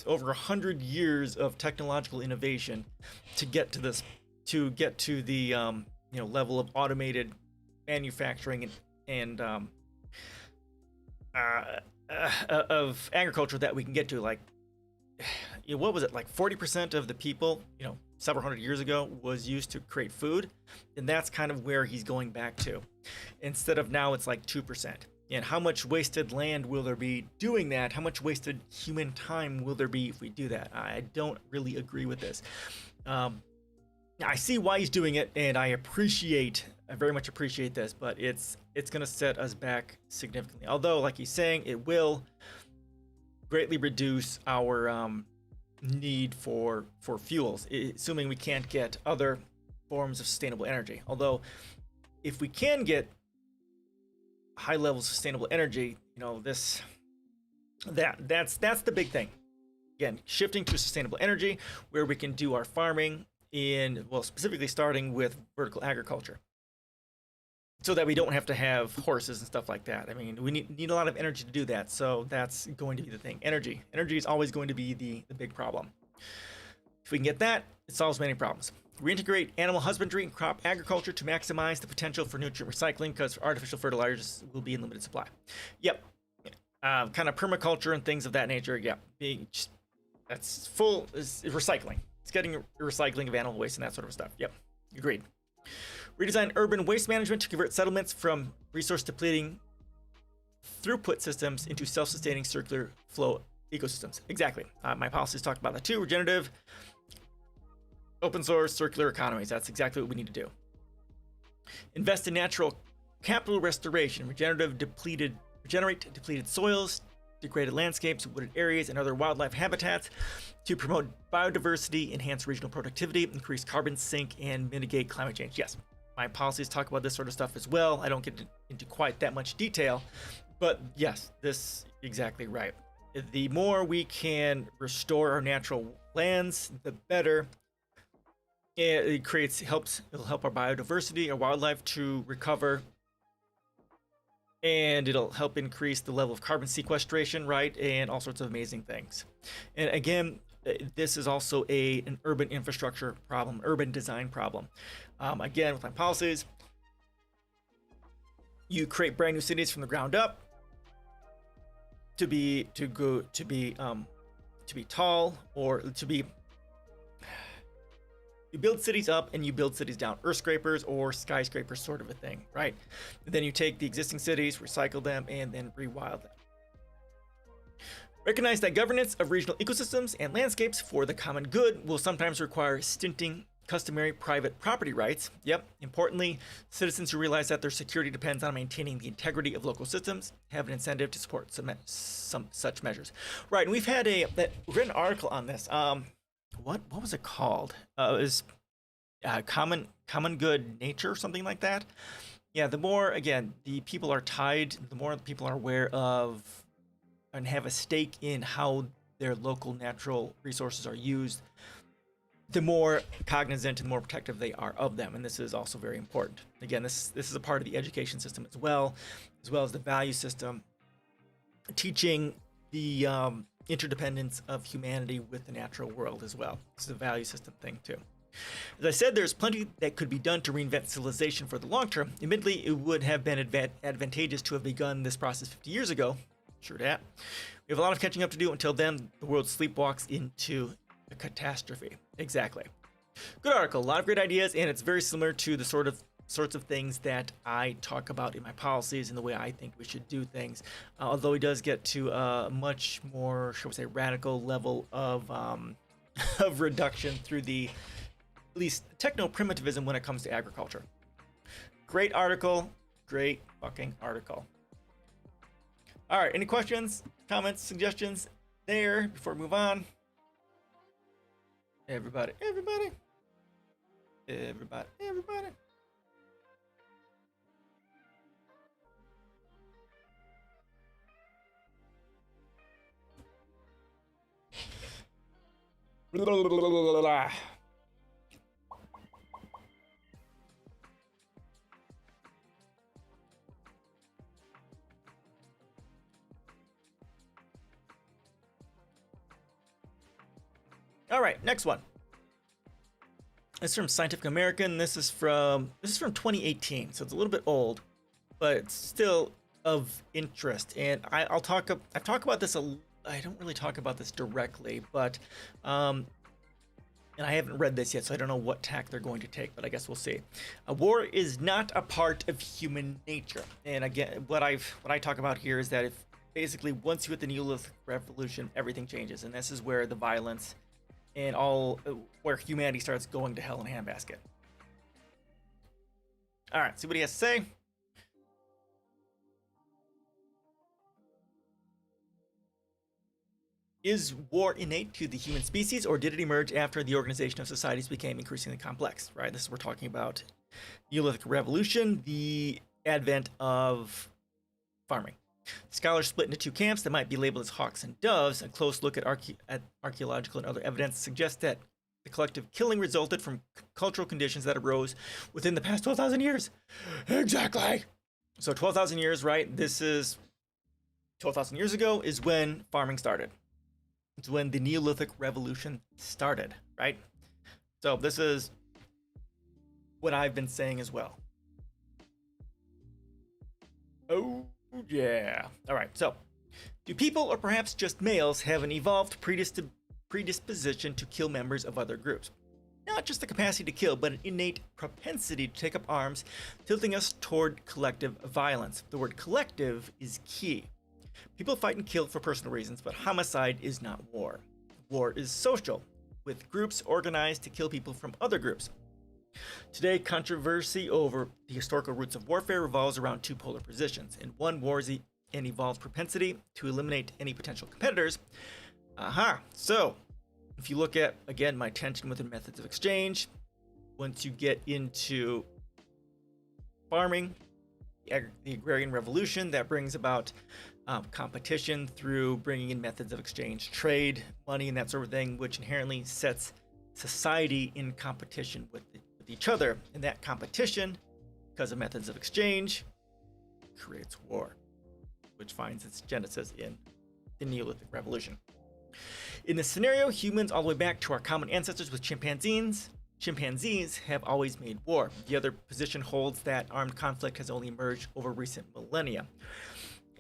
over 100 years of technological innovation to get to this, to get to the level of automated manufacturing and of agriculture that we can get to. Like, what was it, like 40% of the people several hundred years ago was used to create food, and that's kind of where he's going back to, instead of now it's like 2%. And how much wasted land will there be doing that? How much wasted human time will there be if we do that? I don't really agree with this. I see why he's doing it, and I very much appreciate this, but it's going to set us back significantly. Although, like he's saying, it will greatly reduce our need for fuels, assuming we can't get other forms of sustainable energy. Although, if we can get high levels of sustainable energy, that's the big thing. Again, shifting to sustainable energy where we can do our farming specifically starting with vertical agriculture, so that we don't have to have horses and stuff like that. I mean, we need a lot of energy to do that, so that's going to be the thing. Energy is always going to be the big problem. If we can get that, it solves many problems. Reintegrate animal husbandry and crop agriculture to maximize the potential for nutrient recycling, because artificial fertilizers will be in limited supply. Yep. Kind of permaculture and things of that nature. Yep. That's full is recycling. It's getting recycling of animal waste and that sort of stuff. Yep. Agreed. Redesign urban waste management to convert settlements from resource depleting throughput systems into self-sustaining circular flow ecosystems. Exactly. My policies talk about that too. Regenerative, open source, circular economies. That's exactly what we need to do. Invest in natural capital restoration, regenerate depleted soils, degraded landscapes, wooded areas, and other wildlife habitats to promote biodiversity, enhance regional productivity, increase carbon sink, and mitigate climate change. Yes, my policies talk about this sort of stuff as well. I don't get into quite that much detail, but yes, this exactly right. The more we can restore our natural lands, the better. It'll help our biodiversity, our wildlife to recover, and it'll help increase the level of carbon sequestration, right? And all sorts of amazing things. And again, this is also an urban infrastructure problem, urban design problem. Again, with my policies, you create brand new cities from the ground up to be tall, or to be You build cities up and you build cities down, earth scrapers or skyscrapers, sort of a thing, right? And then you take the existing cities, recycle them, and then rewild them. Recognize that governance of regional ecosystems and landscapes for the common good will sometimes require stinting customary private property rights. Yep, importantly, citizens who realize that their security depends on maintaining the integrity of local systems have an incentive to support some such measures. Right, and we've had a written article on this. What was it called? It was common good nature, something like that. Yeah, the more, again, the people are tied, the more people are aware of and have a stake in how their local natural resources are used, the more cognizant and the more protective they are of them. And this is also very important. Again, this is a part of the education system as well as the value system, teaching the interdependence of humanity with the natural world as well. This is a value system thing too. As I said, there's plenty that could be done to reinvent civilization for the long term. Admittedly, it would have been advantageous to have begun this process 50 years ago. Sure that. We have a lot of catching up to do. Until then, the world sleepwalks into a catastrophe. Exactly. Good article, a lot of great ideas, and it's very similar to the sorts of things that I talk about in my policies and the way I think we should do things. Although he does get to a much more, shall we say, radical level of of reduction through the at least techno-primitivism when it comes to agriculture. Great article, great fucking article. All right, any questions, comments, suggestions there before we move on? Everybody. All right, next one. This is from Scientific American. This is from 2018, so it's a little bit old, but it's still of interest. And I've talked about this. I don't really talk about this directly, but and I haven't read this yet, so I don't know what tack they're going to take. But I guess we'll see. War is not a part of human nature. And again, what I talk about here is that if basically once you hit the Neolithic revolution, everything changes, and this is where the violence and where humanity starts going to hell in a handbasket. All right, see what he has to say. Is war innate to the human species, or did it emerge after the organization of societies became increasingly complex? Right, this is we're talking about Neolithic revolution, the advent of farming. Scholars split into two camps that might be labeled as hawks and doves. A close look at archaeological and other evidence suggests that the collective killing resulted from cultural conditions that arose within the past 12,000 years. Exactly. So 12,000 years, right? This is 12,000 years ago is when farming started. It's when the Neolithic revolution started, right? So this is what I've been saying as well. Oh, yeah. All right. So, do people, or perhaps just males, have an evolved predisposition to kill members of other groups? Not just the capacity to kill, but an innate propensity to take up arms, tilting us toward collective violence. The word collective is key. People fight and kill for personal reasons, but homicide is not war. War is social, with groups organized to kill people from other groups. Today, controversy over the historical roots of warfare revolves around two polar positions. In one, war is an evolved propensity to eliminate any potential competitors. So, if you look at, again, my tension within methods of exchange, once you get into farming, the agrarian revolution, that brings about competition through bringing in methods of exchange, trade, money, and that sort of thing, which inherently sets society in competition with each other, and that competition, because of methods of exchange, creates war, which finds its genesis in the Neolithic revolution. In this scenario, humans all the way back to our common ancestors with chimpanzees have always made war. The other position holds that armed conflict has only emerged over recent millennia.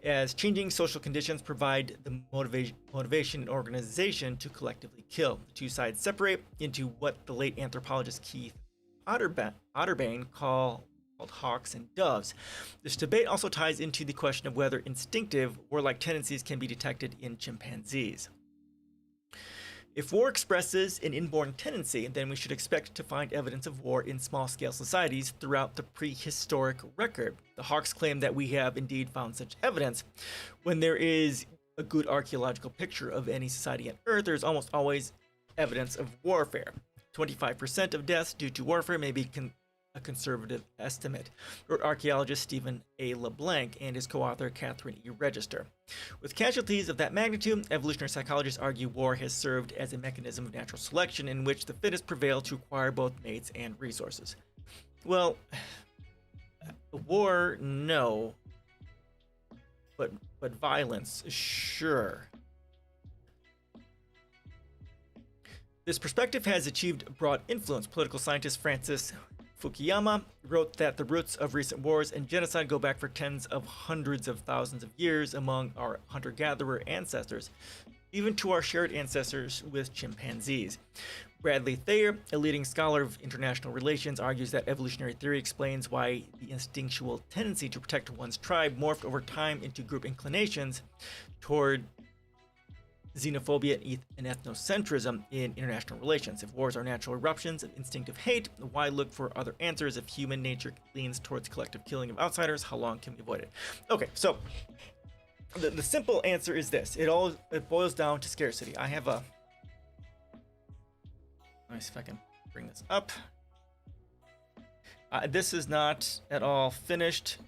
as changing social conditions provide the motivation and organization to collectively kill. The two sides separate into what the late anthropologist Keith Otterbane called hawks and doves. This debate also ties into the question of whether instinctive, warlike tendencies can be detected in chimpanzees. If war expresses an inborn tendency, then we should expect to find evidence of war in small-scale societies throughout the prehistoric record. The Hawks claim that we have indeed found such evidence. When there is a good archaeological picture of any society on Earth, there is almost always evidence of warfare. 25% of deaths due to warfare may be a conservative estimate, wrote archaeologist Stephen A. LeBlanc and his co-author Catherine E. Register. With casualties of that magnitude, evolutionary psychologists argue war has served as a mechanism of natural selection in which the fittest prevail to acquire both mates and resources. Well, war, no, but violence, sure. This perspective has achieved broad influence. Political scientist Francis Fukuyama wrote that the roots of recent wars and genocide go back for tens of hundreds of thousands of years among our hunter-gatherer ancestors, even to our shared ancestors with chimpanzees. Bradley Thayer, a leading scholar of international relations, argues that evolutionary theory explains why the instinctual tendency to protect one's tribe morphed over time into group inclinations toward xenophobia and ethnocentrism in international relations. If wars are natural eruptions of instinctive hate, why look for other answers? If human nature leans towards collective killing of outsiders, how long can we avoid it? Okay, so the simple answer is this. It boils down to scarcity. I have a... Let me see if I can bring this up. This is not at all finished.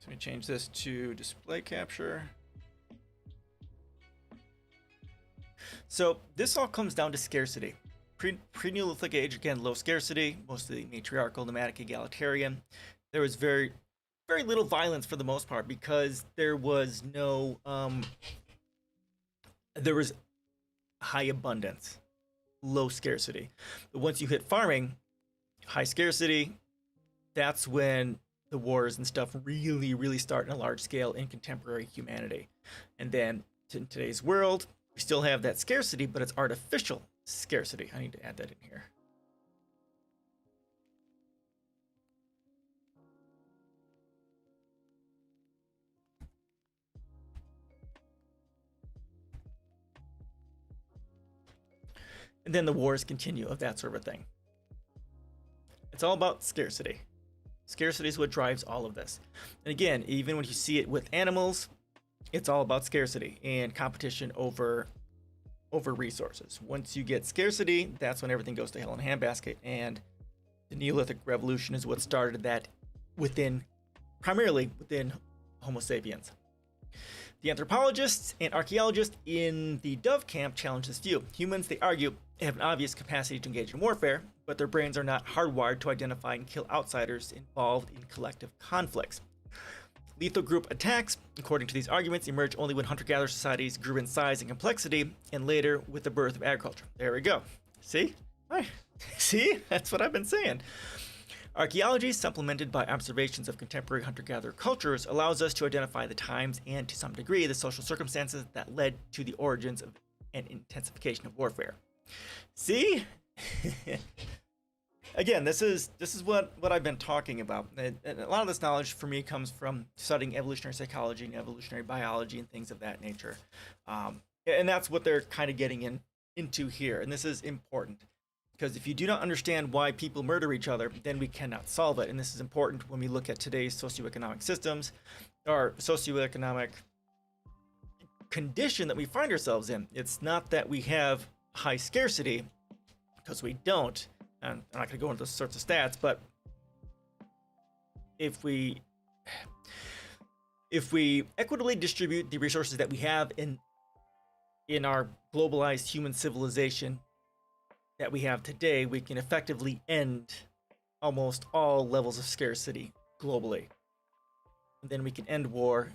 Let me change this to display capture. So this all comes down to scarcity. Pre-Neolithic age, again, low scarcity, mostly matriarchal, nomadic, egalitarian. There was very little violence for the most part because there was no, there was high abundance, low scarcity. But once you hit farming, high scarcity, that's when the wars and stuff really start in a large scale in contemporary humanity. And then in today's world, we still have that scarcity, but it's artificial scarcity. I need to add that in here. And then the wars continue of that sort of thing. It's all about scarcity. Scarcity is what drives all of this. And again, even when you see it with animals, it's all about scarcity and competition over resources. Once you get scarcity, that's when everything goes to hell in a handbasket. And the Neolithic Revolution is what started that primarily within Homo sapiens. The anthropologists and archaeologists in the Dove camp challenge this view. Humans, they argue, have an obvious capacity to engage in warfare, but their brains are not hardwired to identify and kill outsiders involved in collective conflicts. Lethal group attacks, according to these arguments, emerged only when hunter-gatherer societies grew in size and complexity, and later with the birth of agriculture. There we go. See? See? That's what I've been saying. Archaeology, supplemented by observations of contemporary hunter-gatherer cultures, allows us to identify the times and, to some degree, the social circumstances that led to the origins of and intensification of warfare. See? Again, this is what I've been talking about. And a lot of this knowledge for me comes from studying evolutionary psychology and evolutionary biology and things of that nature. And that's what they're kind of getting into here. And this is important because if you do not understand why people murder each other, then we cannot solve it. And this is important when we look at today's socioeconomic systems or socioeconomic condition that we find ourselves in. It's not that we have high scarcity, because we don't. And I'm not going to go into those sorts of stats, but if we equitably distribute the resources that we have in our globalized human civilization that we have today, we can effectively end almost all levels of scarcity globally. And then we can end war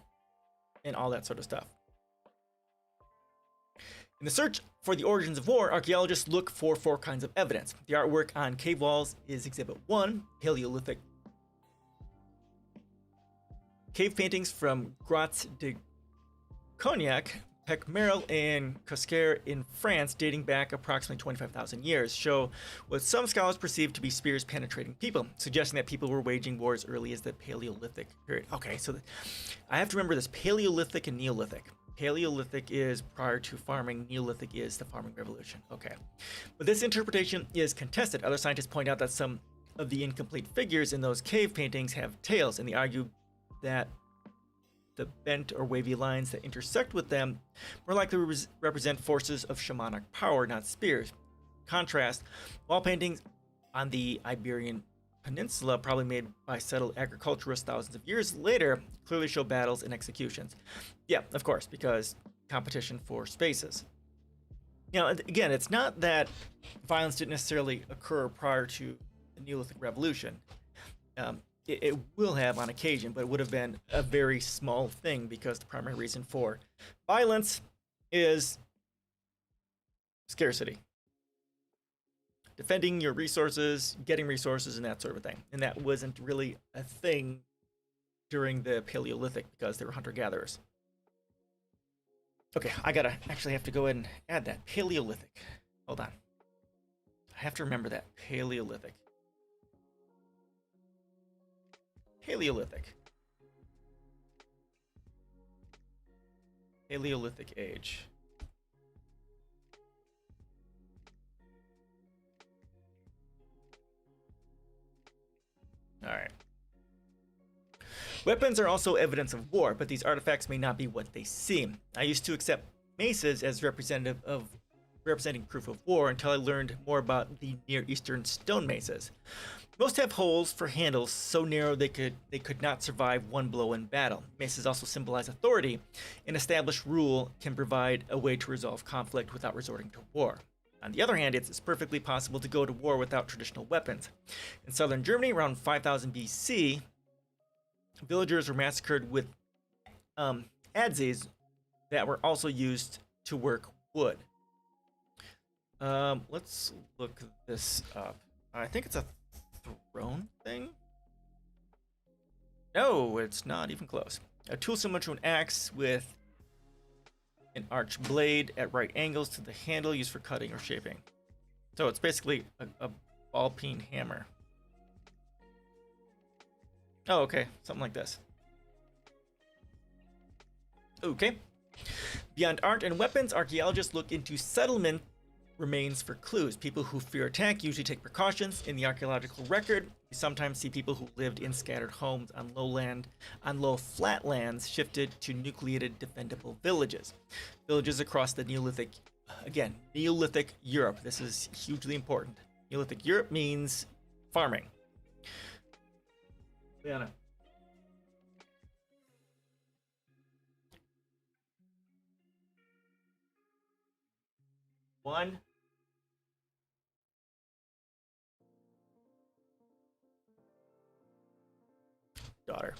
and all that sort of stuff. In the search for the origins of war, archaeologists look for 4 kinds of evidence. The artwork on cave walls is Exhibit 1, Paleolithic cave paintings from Grottes de Cognac, Pecmerel, and Cosquer in France, dating back approximately 25,000 years, show what some scholars perceive to be spears penetrating people, suggesting that people were waging war as early as the Paleolithic period. Okay, so I have to remember this: Paleolithic and Neolithic. Paleolithic is prior to farming, Neolithic is the farming revolution. Okay, but this interpretation is contested. Other scientists point out that some of the incomplete figures in those cave paintings have tails, and they argue that the bent or wavy lines that intersect with them more likely represent forces of shamanic power, not spears. Contrast, wall paintings on the Iberian Peninsula, probably made by settled agriculturists thousands of years later, clearly show battles and executions. Yeah, of course, because competition for spaces. Now, again, it's not that violence didn't necessarily occur prior to the Neolithic Revolution. It will have on occasion, but it would have been a very small thing because the primary reason for violence is scarcity. Defending your resources, getting resources, and that sort of thing. And that wasn't really a thing during the Paleolithic because they were hunter-gatherers. Okay, I gotta actually have to go ahead and add that. Paleolithic. Hold on. I have to remember that. Paleolithic. Paleolithic. Paleolithic age. All right. Weapons are also evidence of war, but these artifacts may not be what they seem. I used to accept maces as representing proof of war until I learned more about the Near Eastern stone maces. Most have holes for handles so narrow they could not survive one blow in battle. Maces also symbolize authority. An established rule can provide a way to resolve conflict without resorting to war. On the other hand, it's perfectly possible to go to war without traditional weapons. In southern Germany, around 5000 BC, villagers were massacred with adzes that were also used to work wood. Let's look this up. I think it's a throne thing? No, it's not even close. A tool similar to an axe with an arched blade at right angles to the handle used for cutting or shaping. So it's basically a ball-peen hammer. Oh, okay. Something like this. Okay. Beyond art and weapons, archaeologists look into settlement remains for clues. People who fear attack usually take precautions. In the archaeological record, we sometimes see people who lived in scattered homes on low flatlands shifted to nucleated defendable villages. Villages across the Neolithic, again, Neolithic Europe. This is hugely important. Neolithic Europe means farming. Liana. One. Daughter.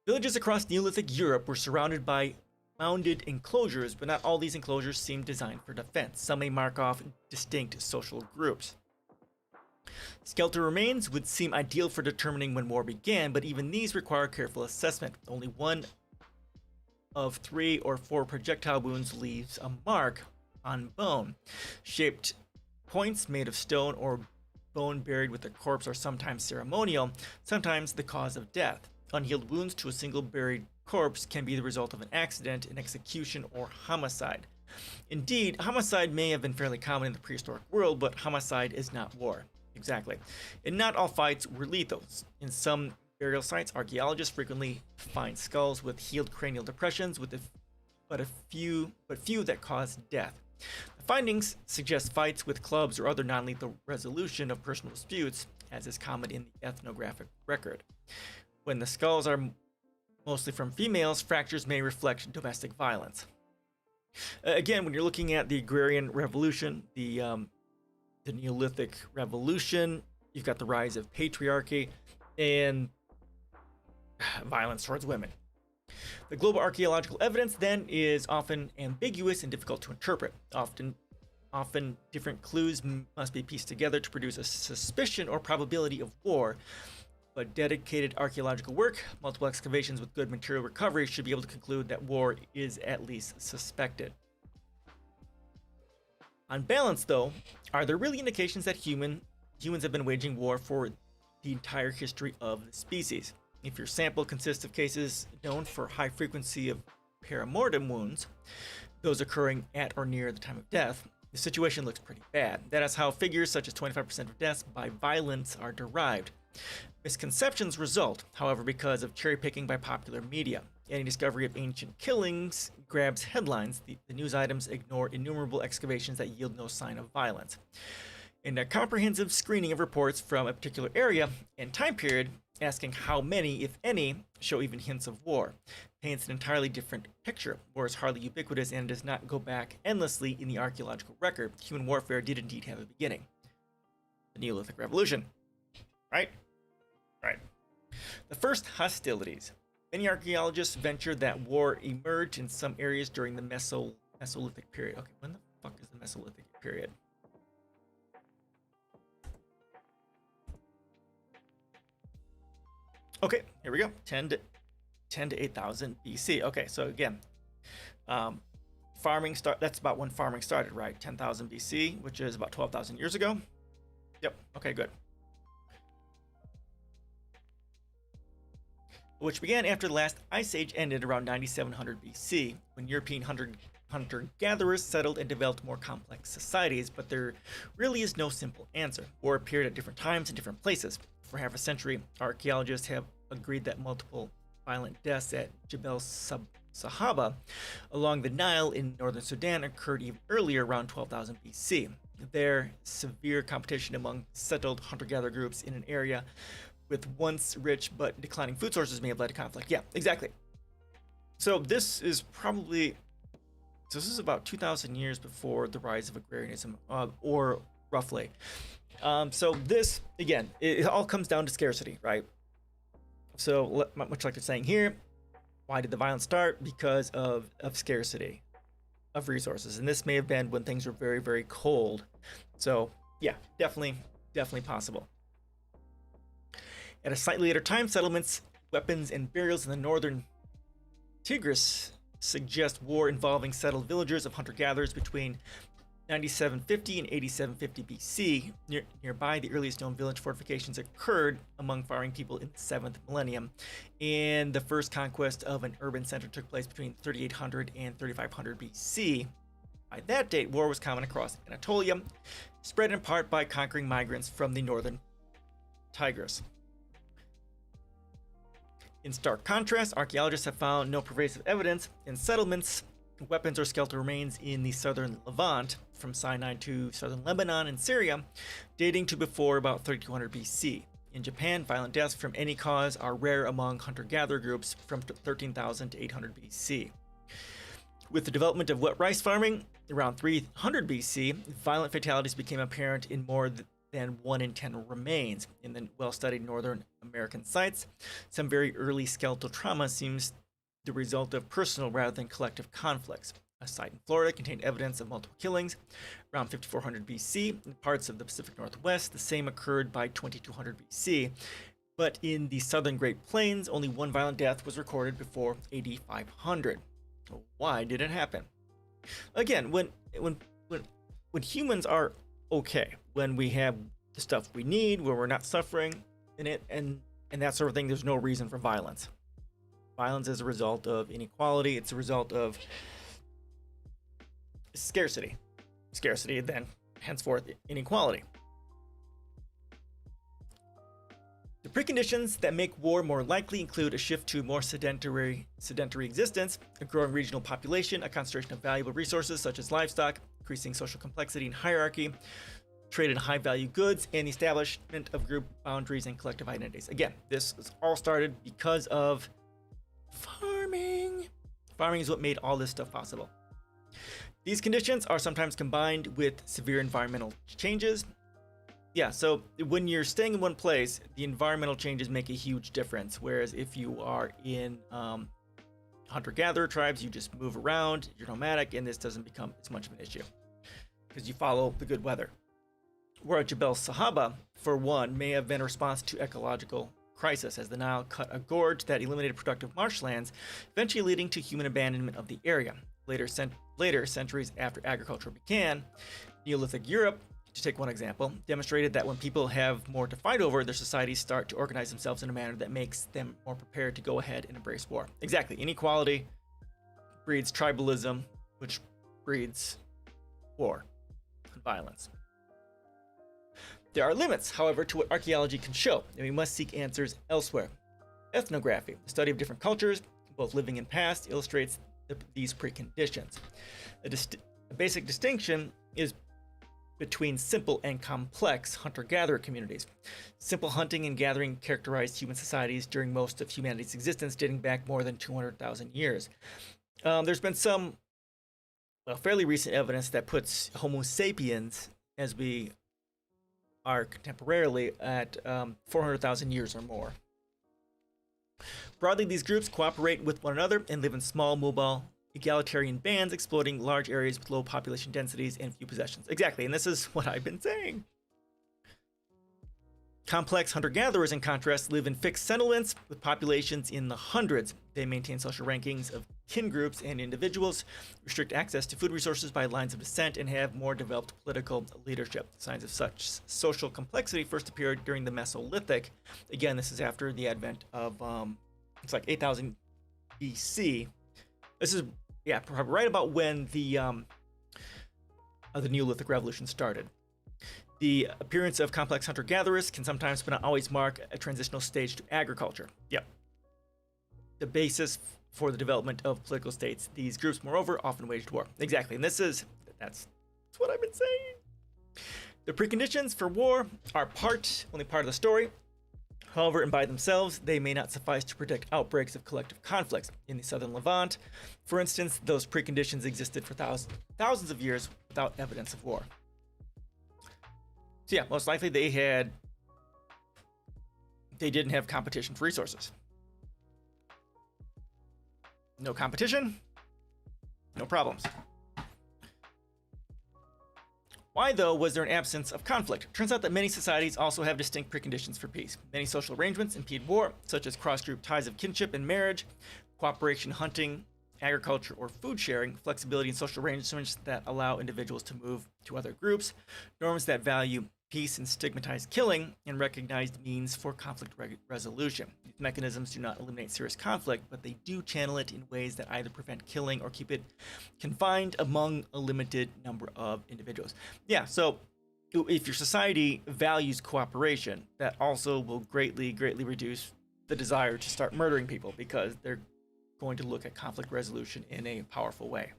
Villages across Neolithic Europe were surrounded by mounded enclosures, but not all these enclosures seemed designed for defense. Some may mark off distinct social groups. Skeletal remains would seem ideal for determining when war began, but even these require careful assessment. Only one of 3 or 4 projectile wounds leaves a mark on bone. Shaped points made of stone or bone buried with a corpse are sometimes ceremonial, sometimes the cause of death. Unhealed wounds to a single buried corpse can be the result of an accident, an execution, or homicide. Indeed, homicide may have been fairly common in the prehistoric world, but homicide is not war. Exactly. And not all fights were lethal. In some burial sites, archaeologists frequently find skulls with healed cranial depressions, but few that cause death. The findings suggest fights with clubs or other non-lethal resolution of personal disputes, as is common in the ethnographic record. When the skulls are mostly from females, fractures may reflect domestic violence. Again, when you're looking at the agrarian revolution, the Neolithic revolution, you've got the rise of patriarchy and violence towards women. The global archaeological evidence then is often ambiguous and difficult to interpret. Often different clues must be pieced together to produce a suspicion or probability of war. But dedicated archaeological work, multiple excavations with good material recovery should be able to conclude that war is at least suspected. On balance, though, are there really indications that humans have been waging war for the entire history of the species? If your sample consists of cases known for high frequency of perimortem wounds, those occurring at or near the time of death, the situation looks pretty bad. That is how figures such as 25% of deaths by violence are derived. Misconceptions result, however, because of cherry picking by popular media. Any discovery of ancient killings grabs headlines. The news items ignore innumerable excavations that yield no sign of violence. In a comprehensive screening of reports from a particular area and time period, asking how many, if any, show even hints of war, paints an entirely different picture. War is hardly ubiquitous and does not go back endlessly in the archaeological record. Human warfare did indeed have a beginning. The Neolithic Revolution. Right? Right. The first hostilities. Many archaeologists venture that war emerged in some areas during the Mesolithic period. Okay, when the fuck is the Mesolithic period? Okay, here we go. 10 to 8,000 BC. Okay, so again, that's about when farming started, right? 10,000 BC, which is about 12,000 years ago. Yep. Okay, good. Which began after the last ice age ended around 9700 BC, when European hunter-gatherers settled and developed more complex societies, but there really is no simple answer. War appeared at different times in different places. For half a century, archaeologists have agreed that multiple violent deaths at Jebel Sahaba along the Nile in northern Sudan occurred even earlier, around 12,000 BC. There, severe competition among settled hunter-gatherer groups in an area with once rich but declining food sources may have led to conflict. Yeah, exactly. So this is about 2,000 years before the rise of agrarianism, or roughly. So this, again, it all comes down to scarcity, right? So much like they're saying here, why did the violence start? Because of scarcity of resources. And this may have been when things were very, very cold. So yeah, definitely possible. At a slightly later time, settlements, weapons, and burials in the northern Tigris suggest war involving settled villagers of hunter-gatherers between 9750 and 8750 BC. Nearby, the earliest known village fortifications occurred among farming people in the 7th millennium, and the first conquest of an urban center took place between 3800 and 3500 BC. By that date, war was common across Anatolia, spread in part by conquering migrants from the northern Tigris. In stark contrast, archaeologists have found no pervasive evidence in settlements, weapons, or skeletal remains in the southern Levant, from Sinai to southern Lebanon and Syria, dating to before about 3200 BC. In Japan, violent deaths from any cause are rare among hunter-gatherer groups from 13,000 to 800 BC. With the development of wet rice farming around 300 BC, violent fatalities became apparent in more than 1 in 10 remains. In the well-studied Northern American sites, some very early skeletal trauma seems the result of personal rather than collective conflicts. A site in Florida contained evidence of multiple killings around 5400 BC. In parts of the Pacific Northwest, the same occurred by 2200 BC. But in the southern Great Plains, only one violent death was recorded before AD 500. So why did it happen? Again, when humans are okay, when we have the stuff we need, when we're not suffering in it, and that sort of thing, there's no reason for violence. Violence is a result of inequality. It's a result of scarcity. Scarcity, then, henceforth, inequality. The preconditions that make war more likely include a shift to more sedentary existence, a growing regional population, a concentration of valuable resources such as livestock, increasing social complexity and hierarchy, trade in high-value goods, and the establishment of group boundaries and collective identities. Again, this was all started because of farming. Farming is what made all this stuff possible. These conditions are sometimes combined with severe environmental changes. Yeah, so when you're staying in one place, the environmental changes make a huge difference. Whereas if you are in hunter-gatherer tribes, you just move around, you're nomadic, and this doesn't become as much of an issue because you follow the good weather. Where Jebel Sahaba, for one, may have been a response to ecological crisis, as the Nile cut a gorge that eliminated productive marshlands, eventually leading to human abandonment of the area. Later, centuries after agriculture began, Neolithic Europe, to take one example, demonstrated that when people have more to fight over, their societies start to organize themselves in a manner that makes them more prepared to go ahead and embrace war. Exactly. Inequality breeds tribalism, which breeds war and violence. There are limits, however, to what archaeology can show, and we must seek answers elsewhere. Ethnography, the study of different cultures, both living and past, illustrates these preconditions. A basic distinction is between simple and complex hunter-gatherer communities. Simple hunting and gathering characterized human societies during most of humanity's existence, dating back more than 200,000 years. There's been some fairly recent evidence that puts Homo sapiens, as we are contemporarily, at 400,000 years or more. Broadly, these groups cooperate with one another and live in small, mobile, egalitarian bands, exploiting large areas with low population densities and few possessions. Exactly, and this is what I've been saying. Complex hunter-gatherers, in contrast, live in fixed settlements with populations in the hundreds. They maintain social rankings of kin groups and individuals, restrict access to food resources by lines of descent, and have more developed political leadership. Signs of such social complexity first appeared during the Mesolithic. Again, this is after the advent of, it's like 8,000 BC. This is, yeah, right about when the Neolithic Revolution started. The appearance of complex hunter-gatherers can sometimes, but not always, mark a transitional stage to agriculture. Yep. The basis for the development of political states. These groups, moreover, often waged war. Exactly, and that's what I've been saying. The preconditions for war are only part of the story. However, and by themselves, they may not suffice to predict outbreaks of collective conflicts. In the southern Levant, for instance, those preconditions existed for thousands of years without evidence of war. So yeah, most likely they didn't have competition for resources. No competition, no problems. Why, though, was there an absence of conflict? Turns out that many societies also have distinct preconditions for peace. Many social arrangements impede war, such as cross-group ties of kinship and marriage, cooperation, hunting, agriculture, or food sharing, flexibility in social arrangements that allow individuals to move to other groups, norms that value peace and stigmatize killing, and recognized means for conflict resolution. These mechanisms do not eliminate serious conflict, but they do channel it in ways that either prevent killing or keep it confined among a limited number of individuals. Yeah, so if your society values cooperation, that also will greatly reduce the desire to start murdering people, because they're going to look at conflict resolution in a powerful way.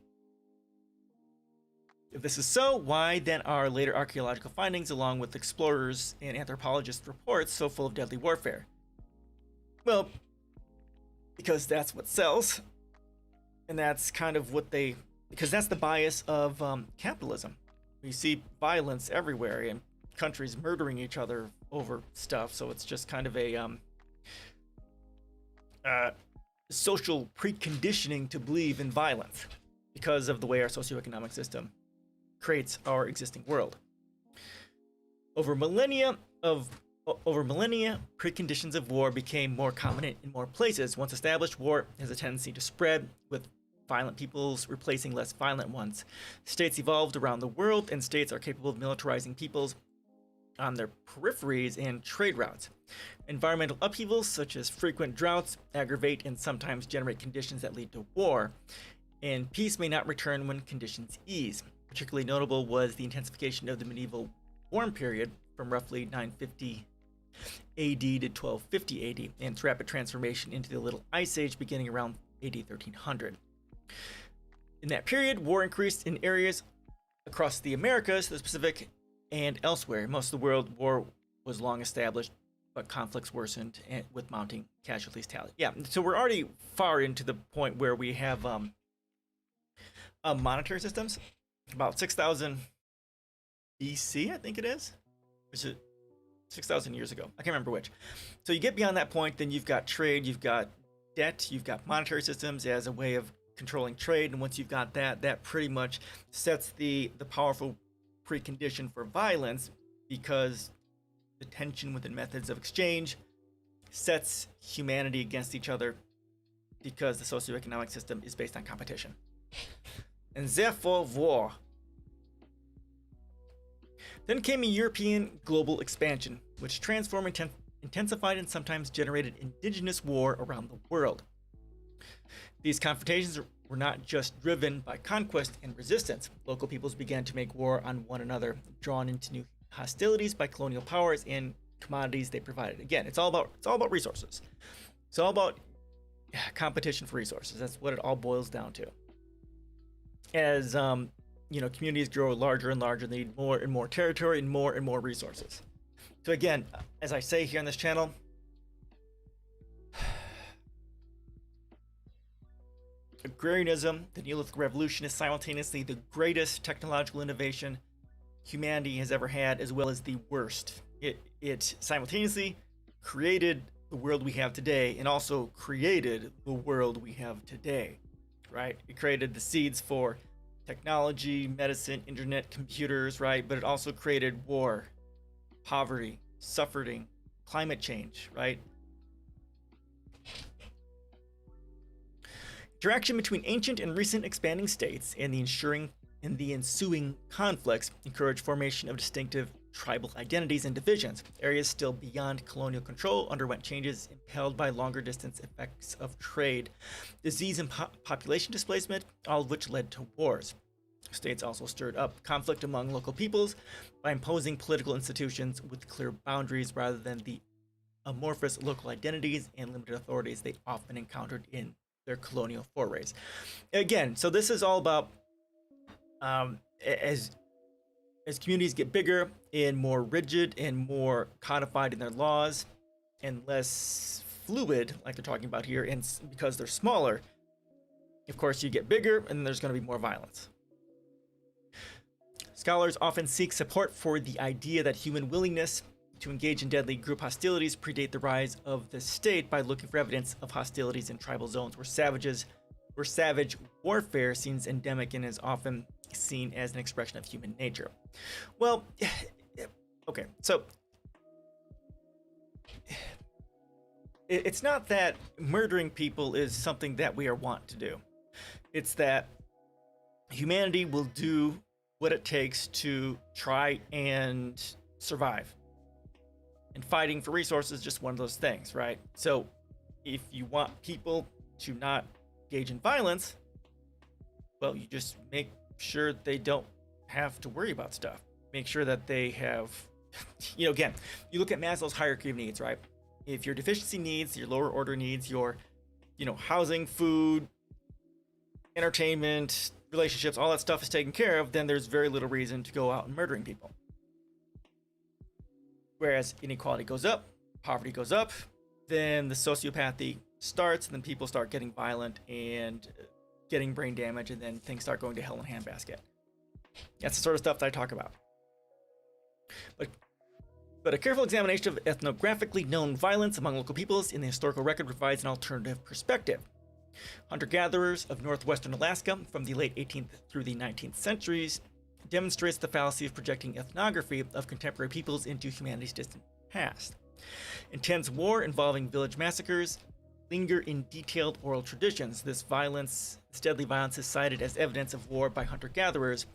If this is so, why then are later archaeological findings, along with explorers and anthropologists' reports, so full of deadly warfare? Well, because that's what sells, and that's kind of because that's the bias of capitalism. You see violence everywhere, and countries murdering each other over stuff, so it's just kind of a social preconditioning to believe in violence because of the way our socioeconomic system creates our existing world. Over millennia, preconditions of war became more common in more places. Once established, war has a tendency to spread, with violent peoples replacing less violent ones. States evolved around the world, and states are capable of militarizing peoples on their peripheries and trade routes. Environmental upheavals, such as frequent droughts, aggravate and sometimes generate conditions that lead to war, and peace may not return when conditions ease. Particularly notable was the intensification of the medieval warm period from roughly 950 AD to 1250 AD, and its rapid transformation into the Little Ice Age beginning around AD 1300. In that period, war increased in areas across the Americas, the Pacific, and elsewhere. Most of the world, war was long established, but conflicts worsened with mounting casualties tally. Yeah, so we're already far into the point where we have monetary systems. About 6,000 BC, I think it is. Or is it 6,000 years ago? I can't remember which. So you get beyond that point, then you've got trade, you've got debt, you've got monetary systems as a way of controlling trade, and once you've got that, that pretty much sets the powerful precondition for violence, because the tension within methods of exchange sets humanity against each other, because the socioeconomic system is based on competition. And therefore, war. Then came a European global expansion, which transformed, intensified, and sometimes generated indigenous war around the world. These confrontations were not just driven by conquest and resistance. Local peoples began to make war on one another, drawn into new hostilities by colonial powers and commodities they provided. Again, it's all about resources. It's all about competition for resources. That's what it all boils down to. As communities grow larger and larger, they need more and more territory and more resources. So again, as I say here on this channel, agrarianism, the Neolithic revolution, is simultaneously the greatest technological innovation humanity has ever had, as well as the worst. It simultaneously created the world we have today and also created the world we have today, right? It created the seeds for technology, medicine, internet, computers, right? But it also created war, poverty, suffering, climate change, right? Interaction between ancient and recent expanding states and the ensuing conflicts encouraged formation of distinctive tribal identities and divisions. Areas still beyond colonial control underwent changes impelled by longer distance effects of trade, disease, and population displacement, all of which led to wars. States also stirred up conflict among local peoples by imposing political institutions with clear boundaries rather than the amorphous local identities and limited authorities they often encountered in their colonial forays. Again, so this is all about as communities get bigger and more rigid and more codified in their laws and less fluid, like they're talking about here, and because they're smaller, of course, you get bigger and there's going to be more violence. Scholars often seek support for the idea that human willingness to engage in deadly group hostilities predate the rise of the state by looking for evidence of hostilities in tribal zones where savage warfare seems endemic and is often seen as an expression of human nature. Well, okay, so it's not that murdering people is something that we are wont to do. It's that humanity will do what it takes to try and survive. And fighting for resources is just one of those things, right? So if you want people to not engage in violence, well, you just make sure they don't have to worry about stuff. Make sure that they have, again, you look at Maslow's hierarchy of needs, right? If your deficiency needs, your lower order needs, your, housing, food, entertainment, relationships, all that stuff is taken care of, then there's very little reason to go out and murdering people. Whereas inequality goes up, poverty goes up, then the sociopathy starts, and then people start getting violent and getting brain damage, and then things start going to hell in a handbasket. That's the sort of stuff that I talk about. But a careful examination of ethnographically known violence among local peoples in the historical record provides an alternative perspective. Hunter-gatherers of northwestern Alaska from the late 18th through the 19th centuries demonstrates the fallacy of projecting ethnography of contemporary peoples into humanity's distant past. Intense war involving village massacres linger in detailed oral traditions. This deadly violence is cited as evidence of war by hunter-gatherers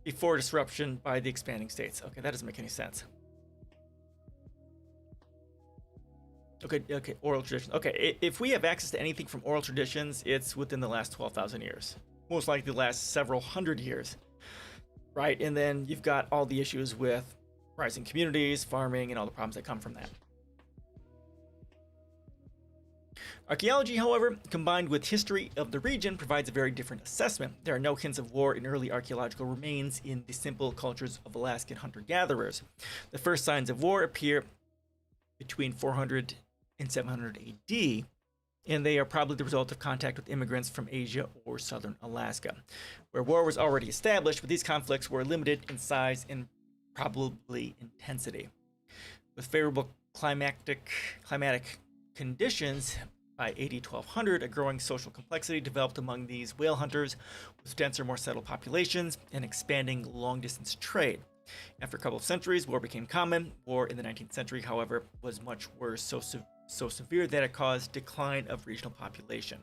before disruption by the expanding states. Okay, that doesn't make any sense. Okay, oral traditions. Okay, if we have access to anything from oral traditions, it's within the last 12,000 years. Most likely the last several hundred years, right? And then you've got all the issues with rising communities, farming, and all the problems that come from that. Archaeology, however, combined with history of the region, provides a very different assessment. There are no hints of war in early archaeological remains in the simple cultures of Alaskan hunter-gatherers. The first signs of war appear between 400 and 700 AD, and they are probably the result of contact with immigrants from Asia or southern Alaska, where war was already established, but these conflicts were limited in size and probably intensity. With favorable climatic conditions, By AD 1200, a growing social complexity developed among these whale hunters with denser, more settled populations and expanding long-distance trade. After a couple of centuries, war became common. War in the 19th century, however, was much worse, so severe that it caused decline of regional population.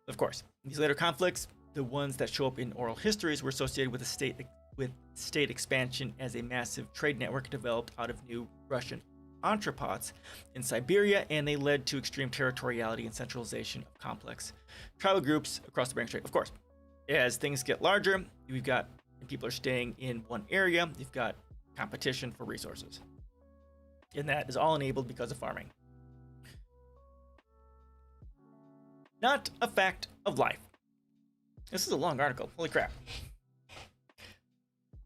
Of course, these later conflicts, the ones that show up in oral histories, were associated with state expansion as a massive trade network developed out of new Russian entrepots in Siberia, and they led to extreme territoriality and centralization of complex tribal groups across the Bering Strait. Of course, as things get larger, we've got people are staying in one area, you've got competition for resources. And that is all enabled because of farming. Not a fact of life. This is a long article. Holy crap.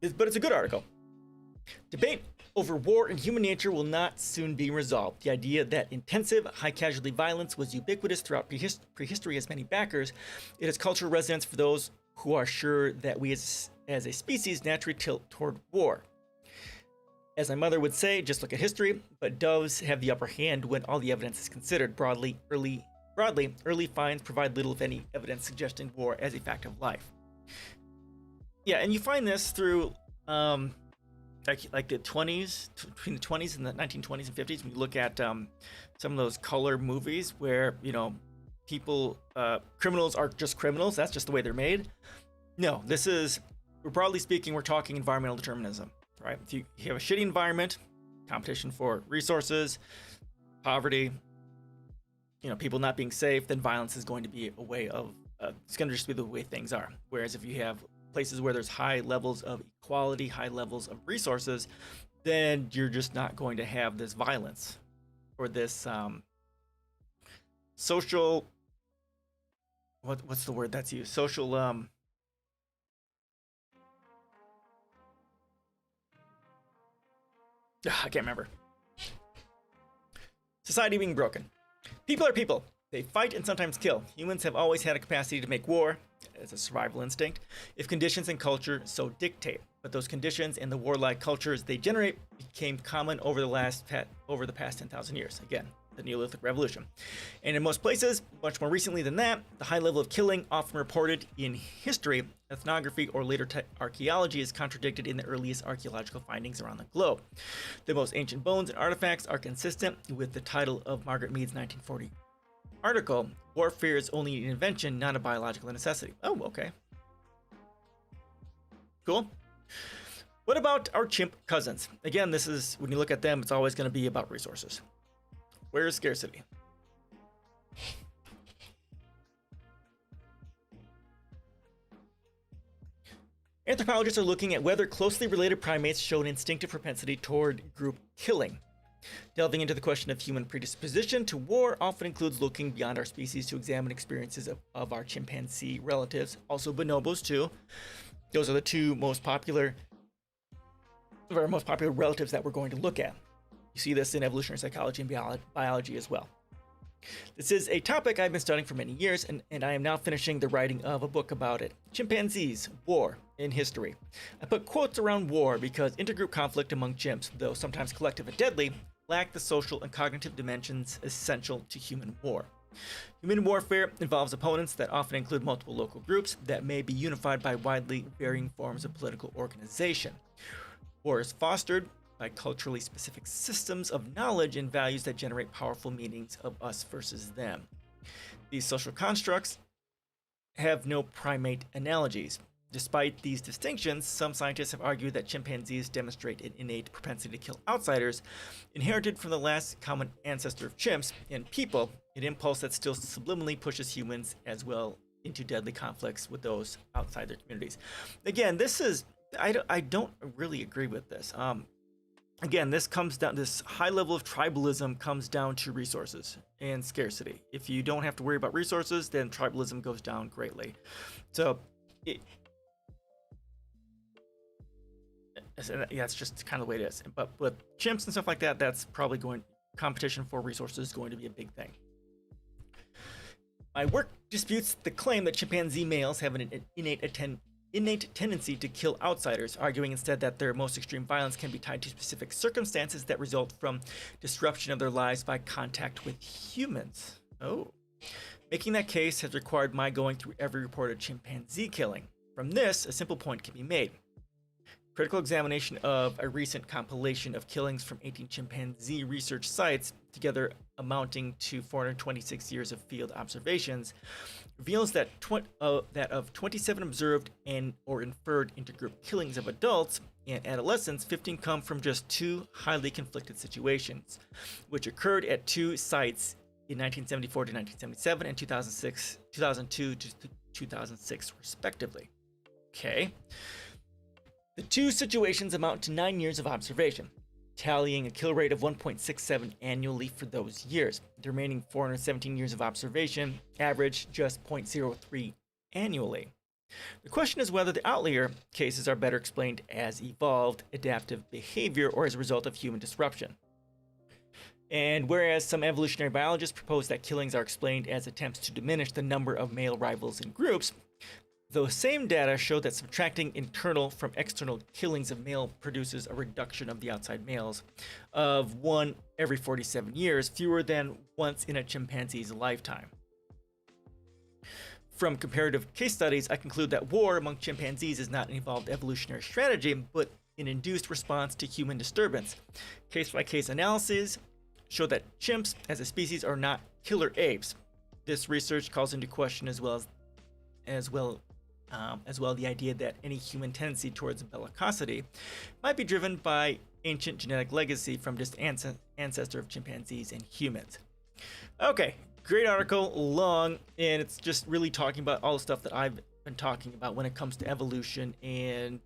But it's a good article. Debate over war and human nature will not soon be resolved. The idea that intensive, high-casualty violence was ubiquitous throughout prehistory has many backers. It has cultural resonance for those who are sure that we as a species naturally tilt toward war. As my mother would say, just look at history, but doves have the upper hand when all the evidence is considered. Broadly, early finds provide little, if any, evidence suggesting war as a fact of life. Yeah, and you find this through like the 20s, between the 20s and the 1920s and 50s. When you look at some of those color movies where, people, criminals are just criminals. That's just the way they're made. No, broadly speaking, we're talking environmental determinism, right? If you have a shitty environment, competition for resources, poverty, people not being safe, then violence is going to be a way of, it's going to just be the way things are. Whereas if you have places where there's high levels of equality, high levels of resources, then you're just not going to have this violence or this social, what's the word that's used? Social, I can't remember. Society being broken. People are people. They fight and sometimes kill. Humans have always had a capacity to make war as a survival instinct if conditions and culture so dictate. But those conditions and the warlike cultures they generate became common over the past 10,000 years. Again, the Neolithic Revolution. And in most places, much more recently than that, the high level of killing often reported in history, ethnography, or later archaeology is contradicted in the earliest archaeological findings around the globe. The most ancient bones and artifacts are consistent with the title of Margaret Mead's 1940 article, Warfare is only an invention, not a biological necessity. Oh, okay. Cool. What about our chimp cousins? Again, this is, when you look at them, it's always going to be about resources. Where is scarcity? Anthropologists are looking at whether closely related primates show an instinctive propensity toward group killing. Delving into the question of human predisposition to war often includes looking beyond our species to examine experiences of our chimpanzee relatives, also bonobos too. Those are the two most popular relatives that we're going to look at. You see this in evolutionary psychology and biology as well. This is a topic I've been studying for many years, and I am now finishing the writing of a book about it. Chimpanzees, War in History. I put quotes around war because intergroup conflict among chimps, though sometimes collective and deadly, lack the social and cognitive dimensions essential to human war. Human warfare involves opponents that often include multiple local groups that may be unified by widely varying forms of political organization. War is fostered by culturally specific systems of knowledge and values that generate powerful meanings of us versus them. These social constructs have no primate analogies. Despite these distinctions, some scientists have argued that chimpanzees demonstrate an innate propensity to kill outsiders, inherited from the last common ancestor of chimps and people, an impulse that still subliminally pushes humans as well into deadly conflicts with those outside their communities. Again, I don't really agree with this. Again, this high level of tribalism comes down to resources and scarcity. If you don't have to worry about resources, then tribalism goes down greatly. So, that's just kind of the way it is. But with chimps and stuff like that, that's probably competition for resources is going to be a big thing. My work disputes the claim that chimpanzee males have an innate tendency to kill outsiders, arguing instead that their most extreme violence can be tied to specific circumstances that result from disruption of their lives by contact with humans. Oh. Making that case has required my going through every reported chimpanzee killing. From this, a simple point can be made. Critical examination of a recent compilation of killings from 18 chimpanzee research sites, together amounting to 426 years of field observations, reveals that of 27 observed and or inferred intergroup killings of adults and adolescents, 15 come from just 2 highly conflicted situations, which occurred at 2 sites in 1974 to 1977 and 2002 to 2006, respectively. Okay. The 2 situations amount to 9 years of observation, tallying a kill rate of 1.67 annually for those years. The remaining 417 years of observation average just 0.03 annually. The question is whether the outlier cases are better explained as evolved adaptive behavior or as a result of human disruption. And whereas some evolutionary biologists propose that killings are explained as attempts to diminish the number of male rivals in groups, those same data show that subtracting internal from external killings of male produces a reduction of the outside males of 1 every 47 years, fewer than once in a chimpanzee's lifetime. From comparative case studies, I conclude that war among chimpanzees is not an evolved evolutionary strategy, but an induced response to human disturbance. Case-by-case analyses show that chimps as a species are not killer apes. This research calls into question as well the idea that any human tendency towards bellicosity might be driven by ancient genetic legacy from just ancestor of chimpanzees and humans. Okay, great article, long, and it's just really talking about all the stuff that I've been talking about when it comes to evolution and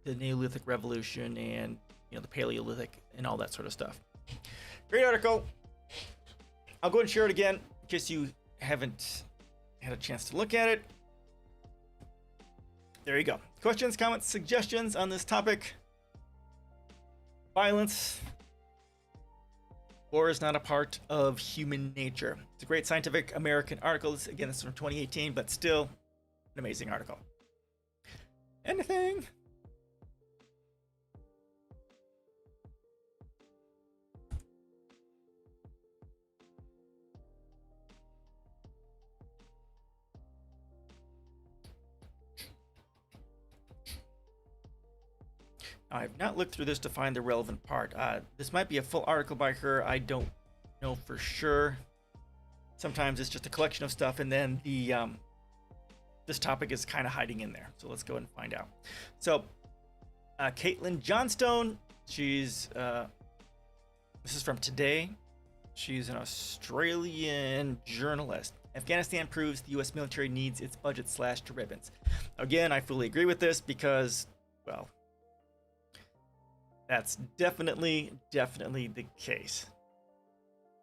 the Neolithic revolution and the Paleolithic and all that sort of stuff. Great article. I'll go and share it again in case you haven't had a chance to look at it. There you go. Questions, comments, suggestions on this topic? Violence. War is not a part of human nature. It's a great Scientific American article. Again, this is from 2018, but still an amazing article. Anything? I have not looked through this to find the relevant part. This might be a full article by her. I don't know for sure. Sometimes it's just a collection of stuff, and then this topic is kind of hiding in there. So let's go and find out. So, Caitlin Johnstone. She's this is from Today. She's an Australian journalist. Afghanistan proves the U.S. military needs its budget slashed to ribbons. Again, I fully agree with this because, well, that's definitely the case.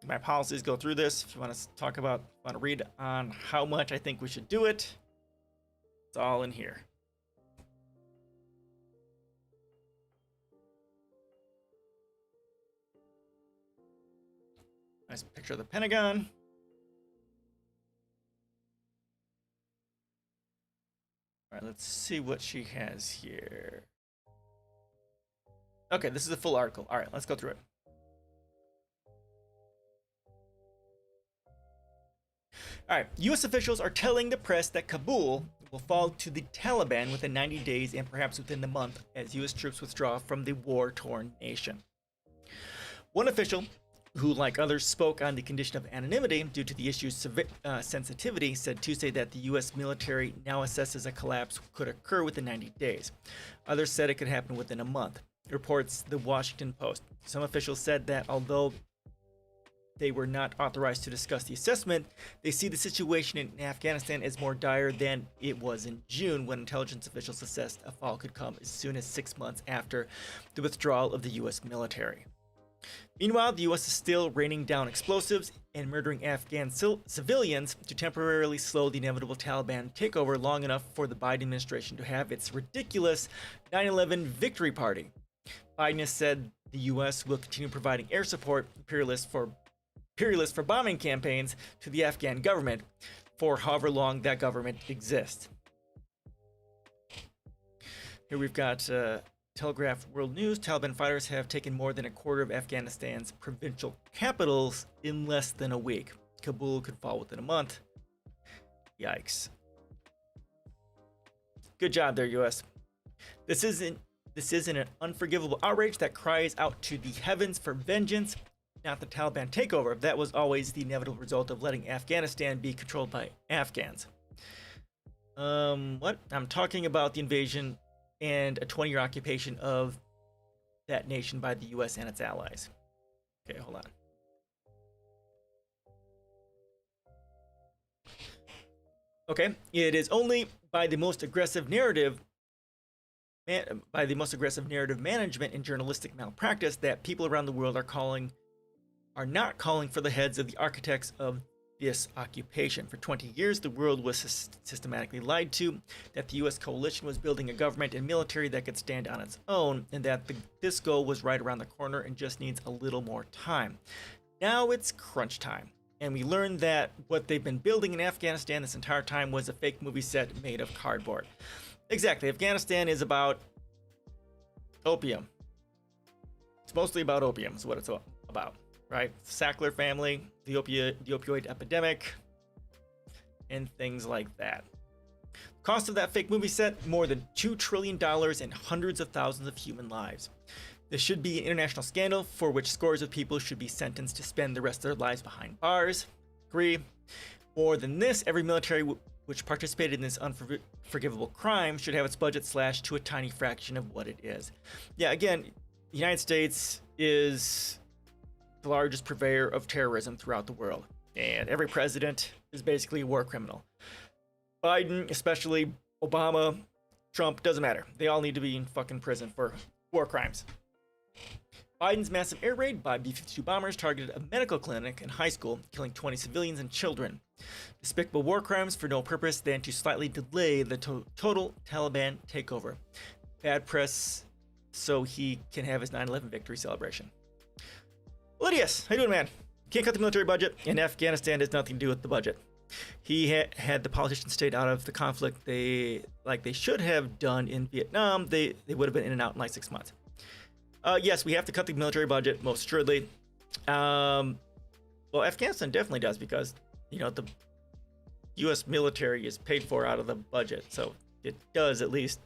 My policies go through this. If you want to read on how much I think we should do it, it's all in here. Nice picture of the Pentagon. All right, let's see what she has here. Okay, this is a full article. All right, let's go through it. All right, U.S. officials are telling the press that Kabul will fall to the Taliban within 90 days and perhaps within the month as U.S. troops withdraw from the war-torn nation. One official, who like others spoke on the condition of anonymity due to the issue's sensitivity, said Tuesday that the U.S. military now assesses a collapse could occur within 90 days. Others said it could happen within a month. Reports the Washington Post. Some officials said that although they were not authorized to discuss the assessment, they see the situation in Afghanistan as more dire than it was in June, when intelligence officials assessed a fall could come as soon as 6 months after the withdrawal of the U.S. military. Meanwhile, the U.S. is still raining down explosives and murdering Afghan civilians to temporarily slow the inevitable Taliban takeover long enough for the Biden administration to have its ridiculous 9/11 victory party. Biden has said the U.S. will continue providing air support, peerless for bombing campaigns, to the Afghan government for however long that government exists. Here we've got Telegraph World News. Taliban fighters have taken more than a quarter of Afghanistan's provincial capitals in less than a week. Kabul could fall within a month. Yikes. Good job there, US. This isn't an unforgivable outrage that cries out to the heavens for vengeance, not the Taliban takeover. That was always the inevitable result of letting Afghanistan be controlled by Afghans. What? I'm talking about the invasion and a 20-year occupation of that nation by the US and its allies. Okay, hold on. Okay, it is only by the most aggressive narrative management and journalistic malpractice that people around the world are not calling for the heads of the architects of this occupation. For 20 years, the world was systematically lied to that the US coalition was building a government and military that could stand on its own, and that this goal was right around the corner and just needs a little more time. Now it's crunch time, and we learned that what they've been building in Afghanistan this entire time was a fake movie set made of cardboard. Exactly, Afghanistan is about opium. It's mostly about opium, is what it's about. Right? Sackler family, the opioid epidemic, and things like that. Cost of that fake movie set, more than $2 trillion and hundreds of thousands of human lives. This should be an international scandal for which scores of people should be sentenced to spend the rest of their lives behind bars. Agree. More than this, every military which participated in this unforgivable crime should have its budget slashed to a tiny fraction of what it is. Yeah, again, the United States is the largest purveyor of terrorism throughout the world, and every president is basically a war criminal. Biden, especially, Obama, Trump, doesn't matter. They all need to be in fucking prison for war crimes. Biden's massive air raid by B-52 bombers targeted a medical clinic and high school, killing 20 civilians and children. Despicable war crimes for no purpose than to slightly delay the total Taliban takeover. Bad press so he can have his 9/11 victory celebration. Lydius, how you doing, man? Can't cut the military budget, and Afghanistan has nothing to do with the budget. He had the politicians stayed out of the conflict they should have done in Vietnam. They would have been in and out in like 6 months. Yes, we have to cut the military budget, most assuredly. Well, Afghanistan definitely does, because, you know, the U.S. military is paid for out of the budget, so it does, at least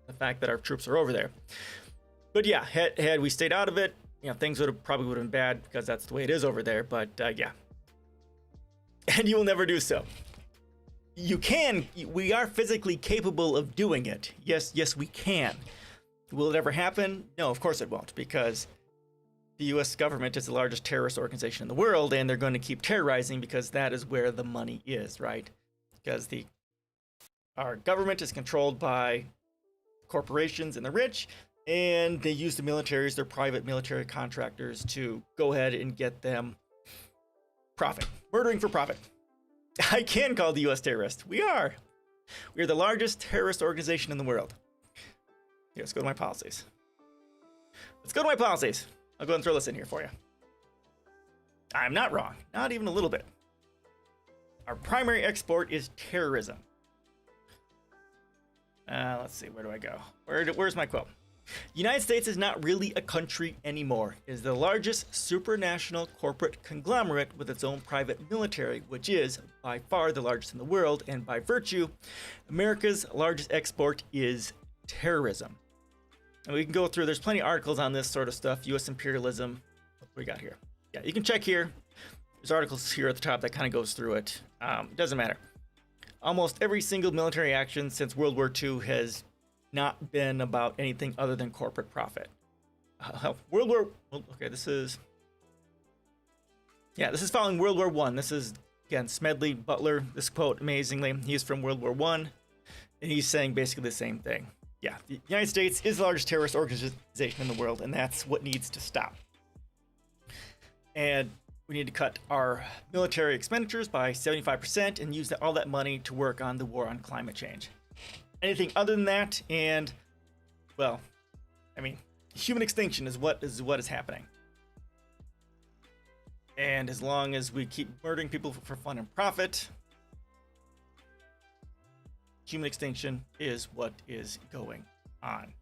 the fact that our troops are over there. But yeah, had we stayed out of it, you know, things probably would have been bad, because that's the way it is over there. But yeah, and you will never do so. We are physically capable of doing it. Yes, we can. Will it ever happen? No, of course it won't, because the U.S. government is the largest terrorist organization in the world, and they're going to keep terrorizing because that is where the money is, right? Because our government is controlled by corporations and the rich, and they use the militaries, their private military contractors, to go ahead and get them profit. Murdering for profit. I can call the U.S. terrorist. We are the largest terrorist organization in the world. Here, let's go to my policies. I'll go ahead and throw this in here for you. I'm not wrong. Not even a little bit. Our primary export is terrorism. Let's see. Where do I go? Where's my quote? United States is not really a country anymore. It is the largest supranational corporate conglomerate with its own private military, which is by far the largest in the world, and by virtue, America's largest export is terrorism. And we can go through, there's plenty of articles on this sort of stuff, U.S. imperialism. What do we got here? Yeah, you can check here. There's articles here at the top that kind of goes through it. Doesn't matter. Almost every single military action since World War II has not been about anything other than corporate profit. This is following World War I. This is, again, Smedley Butler. This quote, amazingly, he's from World War I, and he's saying basically the same thing. Yeah, the United States is the largest terrorist organization in the world, and that's what needs to stop. And we need to cut our military expenditures by 75% and use all that money to work on the war on climate change. Anything other than that, and, well, I mean, human extinction is what is happening. And as long as we keep murdering people for fun and profit, human extinction is what is going on.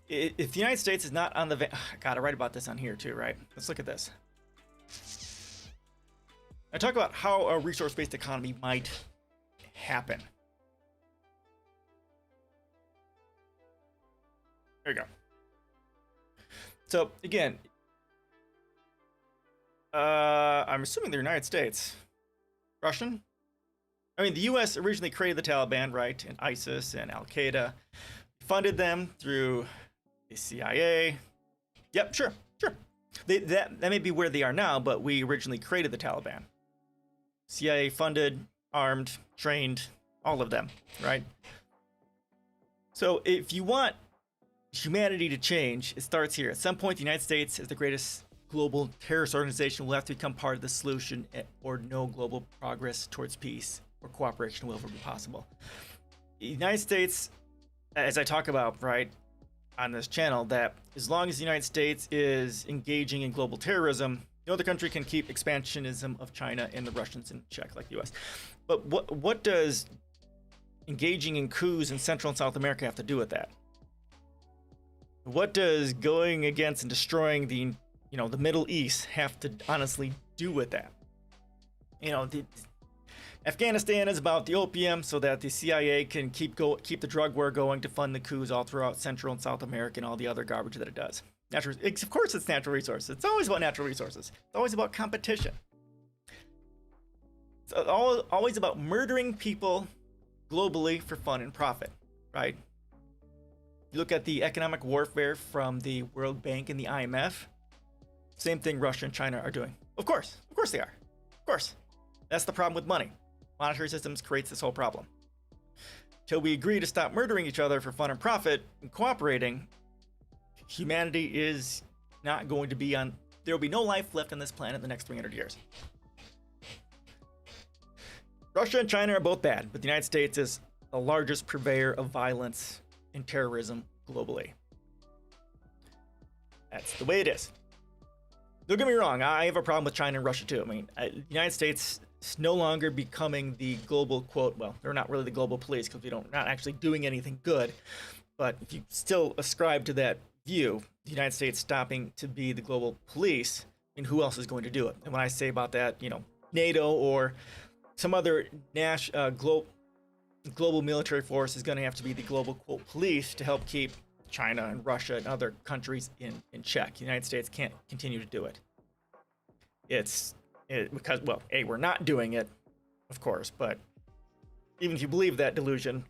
If the United States is not on the... I gotta write about this on here too, right? Let's look at this. I talk about how a resource-based economy might happen. There you go. So again, I'm assuming the United States, Russian. I mean, the U.S. originally created the Taliban, right, and ISIS and Al Qaeda, funded them through the CIA. Yep, sure. That may be where they are now, but we originally created the Taliban. CIA funded, armed, trained, all of them, right? So if you want humanity to change, it starts here. At some point, the United States, as the greatest global terrorist organization, will have to become part of the solution, or no global progress towards peace or cooperation will ever be possible. The United States, as I talk about, right, on this channel, that as long as the United States is engaging in global terrorism, no other country can keep expansionism of China and the Russians in check like the U.S. But what does engaging in coups in Central and South America have to do with that? What does going against and destroying the Middle East have to honestly do with that? Afghanistan is about the opium so that the CIA can keep the drug war going to fund the coups all throughout Central and South America and all the other garbage that it does. Of course it's natural resources. It's always about natural resources. It's always about competition. It's always about murdering people globally for fun and profit, right? You look at the economic warfare from the World Bank and the IMF, same thing Russia and China are doing. Of course they are. Of course. That's the problem with money. Monetary systems creates this whole problem. Till we agree to stop murdering each other for fun and profit and cooperating, humanity is not going to be on. There will be no life left on this planet in the next 300 years. Russia and China are both bad, but the United States is the largest purveyor of violence and terrorism globally. That's the way it is. Don't get me wrong, I have a problem with China and Russia too. I mean, the United States is no longer becoming the global, quote, well, they're not really the global police because we're not actually doing anything good. But if you still ascribe to that view, the United States stopping to be the global police, I mean, who else is going to do it? And when I say about that, NATO or some other global military force is going to have to be the global, quote, police to help keep China and Russia and other countries in check. The United States can't continue to do it. Because, well, A, we're not doing it, of course, but even if you believe that delusion,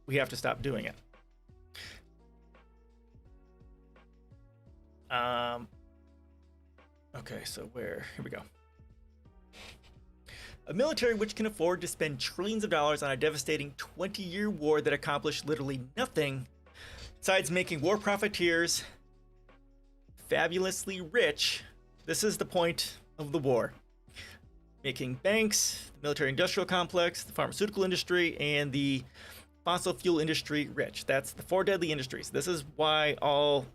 we have to stop doing it. Okay, so here we go. A military which can afford to spend trillions of dollars on a devastating 20-year war that accomplished literally nothing besides making war profiteers fabulously rich. This is the point of the war. Making banks, the military-industrial complex, the pharmaceutical industry, and the fossil fuel industry rich. That's the four deadly industries. This is why all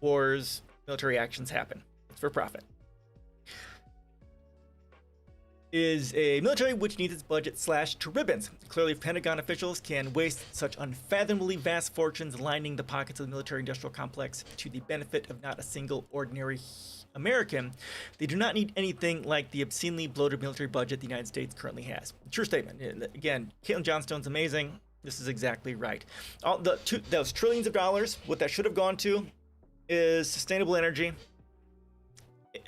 wars, military actions happen. It's for profit. Is a military which needs its budget slashed to ribbons. Clearly, Pentagon officials can waste such unfathomably vast fortunes lining the pockets of the military-industrial complex to the benefit of not a single ordinary American. They do not need anything like the obscenely bloated military budget the United States currently has. True statement. Again, Caitlin Johnstone's amazing. This is exactly right. Those trillions of dollars, what that should have gone to is sustainable energy,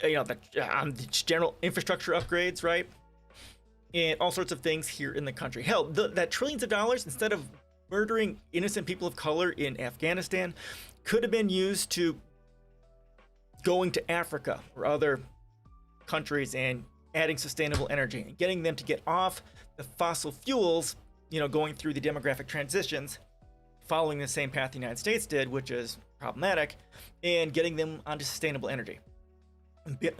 the general infrastructure upgrades, right? And all sorts of things here in the country. Hell, that trillions of dollars, instead of murdering innocent people of color in Afghanistan, could have been used to going to Africa or other countries and adding sustainable energy and getting them to get off the fossil fuels, going through the demographic transitions, following the same path the United States did, which is problematic, and getting them onto sustainable energy.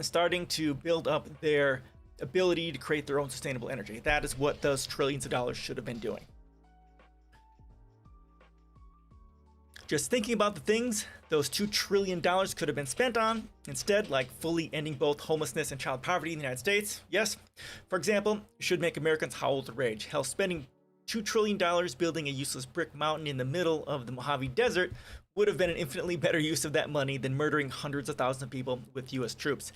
Starting to build up their ability to create their own sustainable energy. That is what those trillions of dollars should have been doing. Just thinking about the things those $2 trillion could have been spent on, instead, like fully ending both homelessness and child poverty in the United States. Yes, for example, should make Americans howl with rage. Hell, spending $2 trillion building a useless brick mountain in the middle of the Mojave Desert would have been an infinitely better use of that money than murdering hundreds of thousands of people with U.S. troops.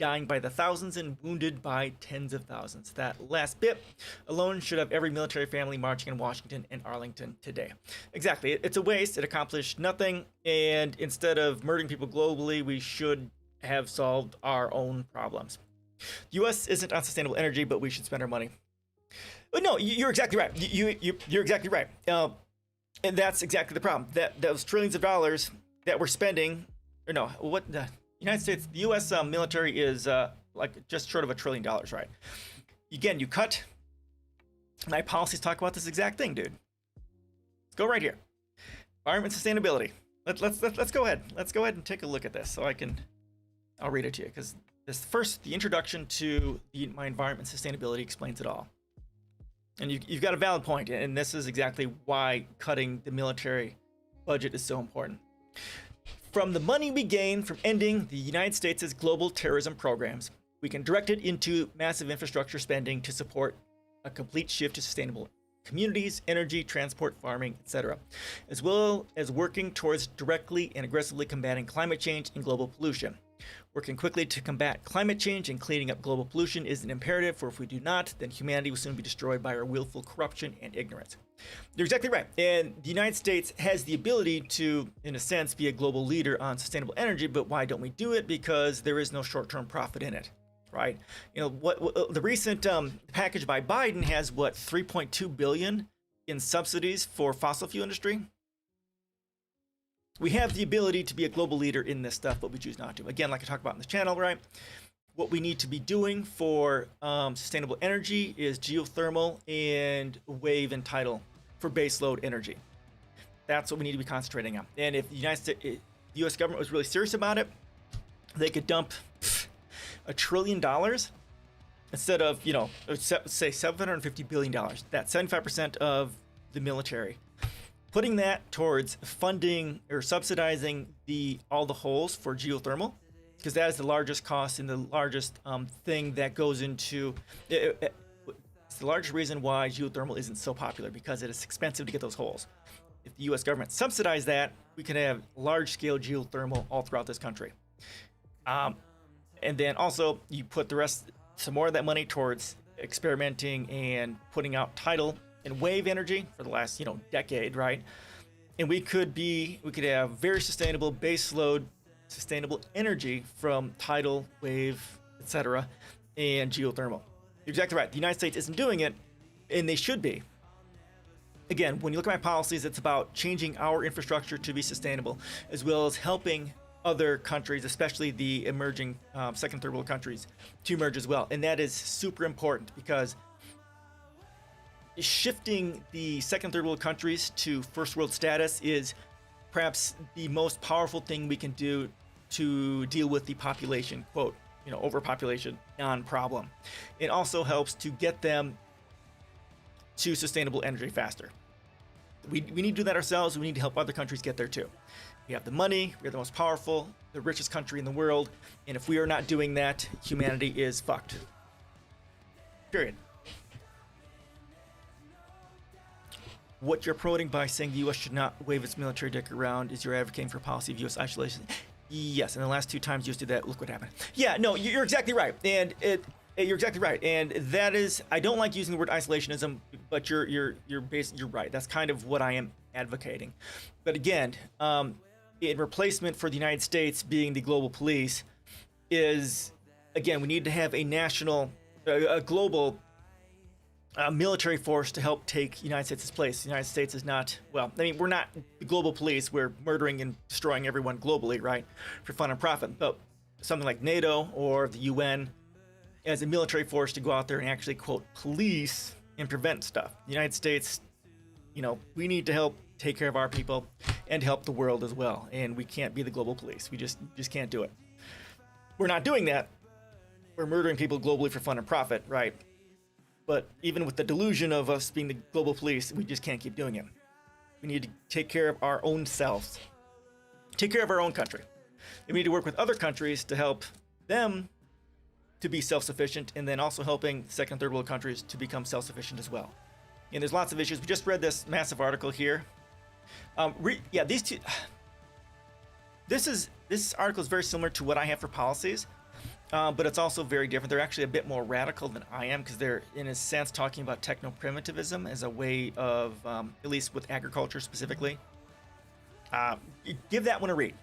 dying by the thousands and wounded by tens of thousands. That last bit alone should have every military family marching in Washington and Arlington today. Exactly. It's a waste. It accomplished nothing. And instead of murdering people globally, we should have solved our own problems. The U.S. isn't on sustainable energy, but we should spend our money. But no, you're exactly right. You're exactly right. And that's exactly the problem. That those trillions of dollars that we're spending, or no, what the United States, the U.S. Military is like just short of $1 trillion, right? Again, you cut. My policies talk about this exact thing, dude. Let's go right here. Environment sustainability. Let's go ahead. Let's go ahead and take a look at this so I'll read it to you, because this first, the introduction to my environment sustainability explains it all. And you've got a valid point, and this is exactly why cutting the military budget is so important. From the money we gain from ending the United States' global terrorism programs, we can direct it into massive infrastructure spending to support a complete shift to sustainable communities, energy, transport, farming, etc., as well as working towards directly and aggressively combating climate change and global pollution. Working quickly to combat climate change and cleaning up global pollution is an imperative, for if we do not, then humanity will soon be destroyed by our willful corruption and ignorance. You're exactly right. And the United States has the ability to, in a sense, be a global leader on sustainable energy, but why don't we do it? Because there is no short-term profit in it, right? You know, what the recent package by Biden has, what, $3.2 billion in subsidies for fossil fuel industry? We have the ability to be a global leader in this stuff, but we choose not to. Again, like I talk about in this channel, right? What we need to be doing for sustainable energy is geothermal and wave and tidal for baseload energy. That's what we need to be concentrating on. And if the the U.S. government was really serious about it, they could dump $1 trillion instead of, you know, say $750 billion. That's 75% of the military. Putting that towards funding or subsidizing all the holes for geothermal, because that is the largest cost and the largest thing that goes into it's the largest reason why geothermal isn't so popular, because it is expensive to get those holes. If the U.S. government subsidized that, we can have large-scale geothermal all throughout this country. And then also you put some more of that money towards experimenting and putting out tidal and wave energy for the last, decade, right? And we could have very sustainable baseload, sustainable energy from tidal, wave, etc., and geothermal. You're exactly right. The United States isn't doing it, and they should be. Again, when you look at my policies, it's about changing our infrastructure to be sustainable, as well as helping other countries, especially the emerging second, third world countries, to emerge as well. And that is super important, because shifting the second, third world countries to first world status is perhaps the most powerful thing we can do to deal with the population, quote, overpopulation non-problem. It also helps to get them to sustainable energy faster. We need to do that ourselves. We need to help other countries get there too. We have the money, we're the most powerful, the richest country in the world, and if we are not doing that, humanity is fucked. Period. What you're promoting by saying the U.S. should not wave its military dick around is you're advocating for policy of U.S. isolation. Yes, and the last 2 times you did that, look what happened. Yeah, no, you're exactly right, and you're exactly right, and that is, I don't like using the word isolationism, but you're right. That's kind of what I am advocating. But again, in replacement for the United States being the global police, is again, we need to have a global military force to help take United States' place. The United States is not, we're not the global police. We're murdering and destroying everyone globally, right, for fun and profit. But something like NATO or the UN as a military force to go out there and actually, quote, police and prevent stuff. The United States, we need to help take care of our people and help the world as well. And we can't be the global police. We just can't do it. We're not doing that. We're murdering people globally for fun and profit, right? But even with the delusion of us being the global police, we just can't keep doing it. We need to take care of our own selves. Take care of our own country. And we need to work with other countries to help them to be self-sufficient, and then also helping second and third world countries to become self-sufficient as well. And there's lots of issues. We just read this massive article here. These two. This article is very similar to what I have for policies. but it's also very different. They're actually a bit more radical than I am because they're, in a sense, talking about techno-primitivism as a way of, at least with agriculture specifically. Give that one a read.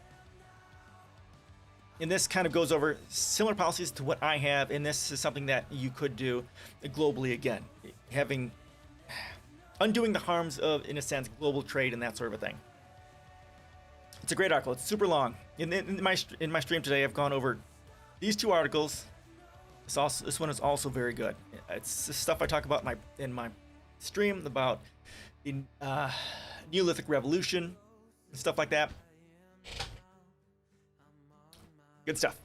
And this kind of goes over similar policies to what I have, and this is something that you could do globally again, undoing the harms of, in a sense, global trade and that sort of a thing. It's a great article. It's super long. In my stream today, I've gone over these two articles. This one is also very good. It's the stuff I talk about in my stream about the Neolithic revolution and stuff like that. Good stuff.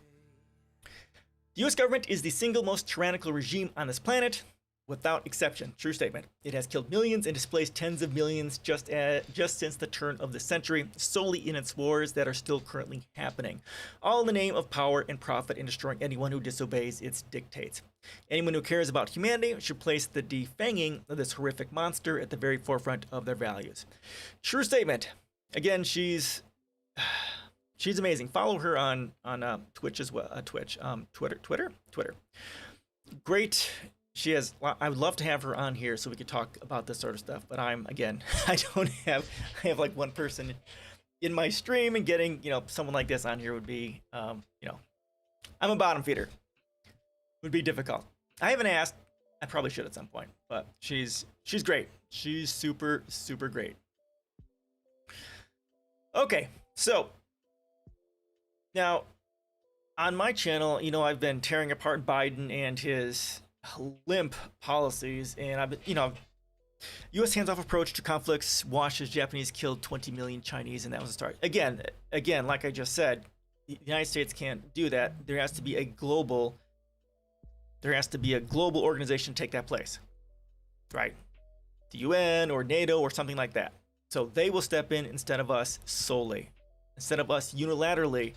The U.S. government is the single most tyrannical regime on this planet, without exception. True statement. It has killed millions and displaced tens of millions just since the turn of the century, solely in its wars that are still currently happening. All in the name of power and profit and destroying anyone who disobeys its dictates. Anyone who cares about humanity should place the defanging of this horrific monster at the very forefront of their values. True statement. Again, she's amazing. Follow her on Twitch as well. Twitter. Great. She has. I would love to have her on here so we could talk about this sort of stuff. But I have like one person in my stream, and getting someone like this on here would be I'm a bottom feeder. Would be difficult. I haven't asked. I probably should at some point. But she's great. She's super great. Okay, so. Now, on my channel, I've been tearing apart Biden and his Limp policies, and I've been, U.S. hands-off approach to conflicts watched as Japanese killed 20 million Chinese, and that was a start. Again, like I just said, the United States can't do that. There has to be a global organization to take that place, right? The UN or NATO or something like that. So they will step in instead of us solely. Instead of us unilaterally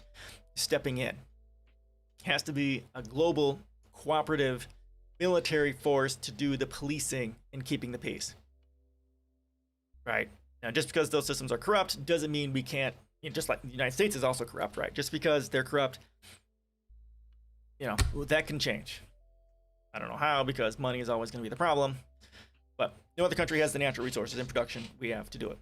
stepping in. It has to be a global, cooperative, military force to do the policing and keeping the peace. Right? Now, just because those systems are corrupt doesn't mean we can't, just like the United States is also corrupt, right? Just because they're corrupt, that can change. I don't know how, because money is always going to be the problem. But no other country has the natural resources and production. We have to do it.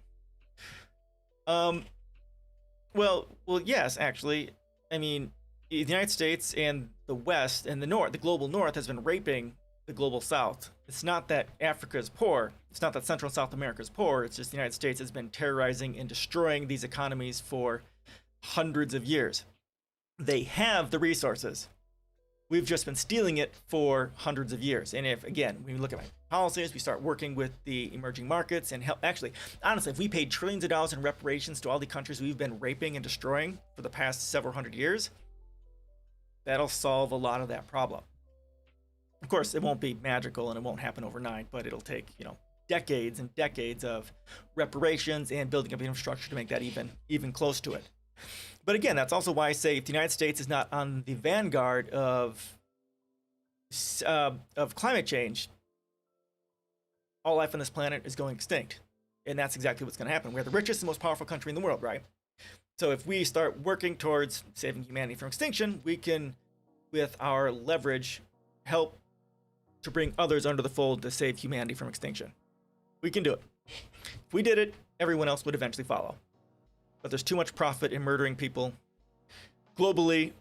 Well, yes, actually. I mean, the United States and the West and the North, the global North, has been raping the global South. It's not that Africa is poor. It's not that Central and South America is poor. It's just the United States has been terrorizing and destroying these economies for hundreds of years. They have the resources. We've just been stealing it for hundreds of years. And if, again, when we look at my policies, we start working with the emerging markets and help. Actually, honestly, if we paid trillions of dollars in reparations to all the countries we've been raping and destroying for the past several hundred years, that'll solve a lot of that problem. Of course, it won't be magical and it won't happen overnight, but it'll take, decades and decades of reparations and building up infrastructure to make that even close to it. But again, that's also why I say if the United States is not on the vanguard of climate change, all life on this planet is going extinct. And that's exactly what's going to happen. We're the richest and most powerful country in the world, right? So if we start working towards saving humanity from extinction, we can, with our leverage, help to bring others under the fold to save humanity from extinction. We can do it. If we did it, everyone else would eventually follow. But there's too much profit in murdering people globally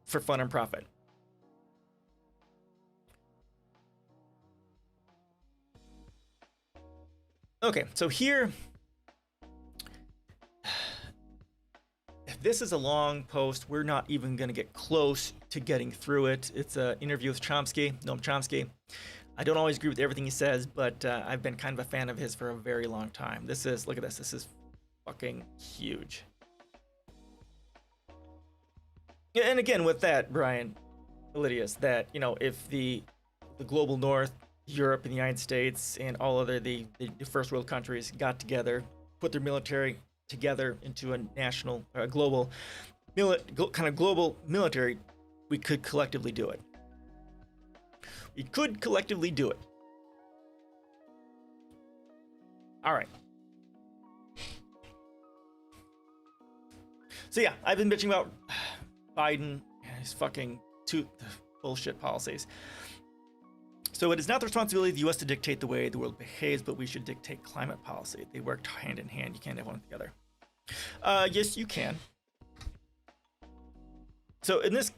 for fun and profit. Okay, so here, if this is a long post, we're not even going to get close to getting through it. It's an interview with Noam Chomsky. I don't always agree with everything he says, but I've been kind of a fan of his for a very long time. Look at this. This is fucking huge. And again, with that, Brian, Lydius, that, if the global North, Europe and the United States and all other the first world countries got together, put their military together into a national, global military, we could collectively do it. We could collectively do it. All right. So yeah, I've been bitching about Biden and his fucking bullshit policies. So it is not the responsibility of the U.S. to dictate the way the world behaves, but we should dictate climate policy. They work hand in hand. You can't have one together. Yes, you can. So in this,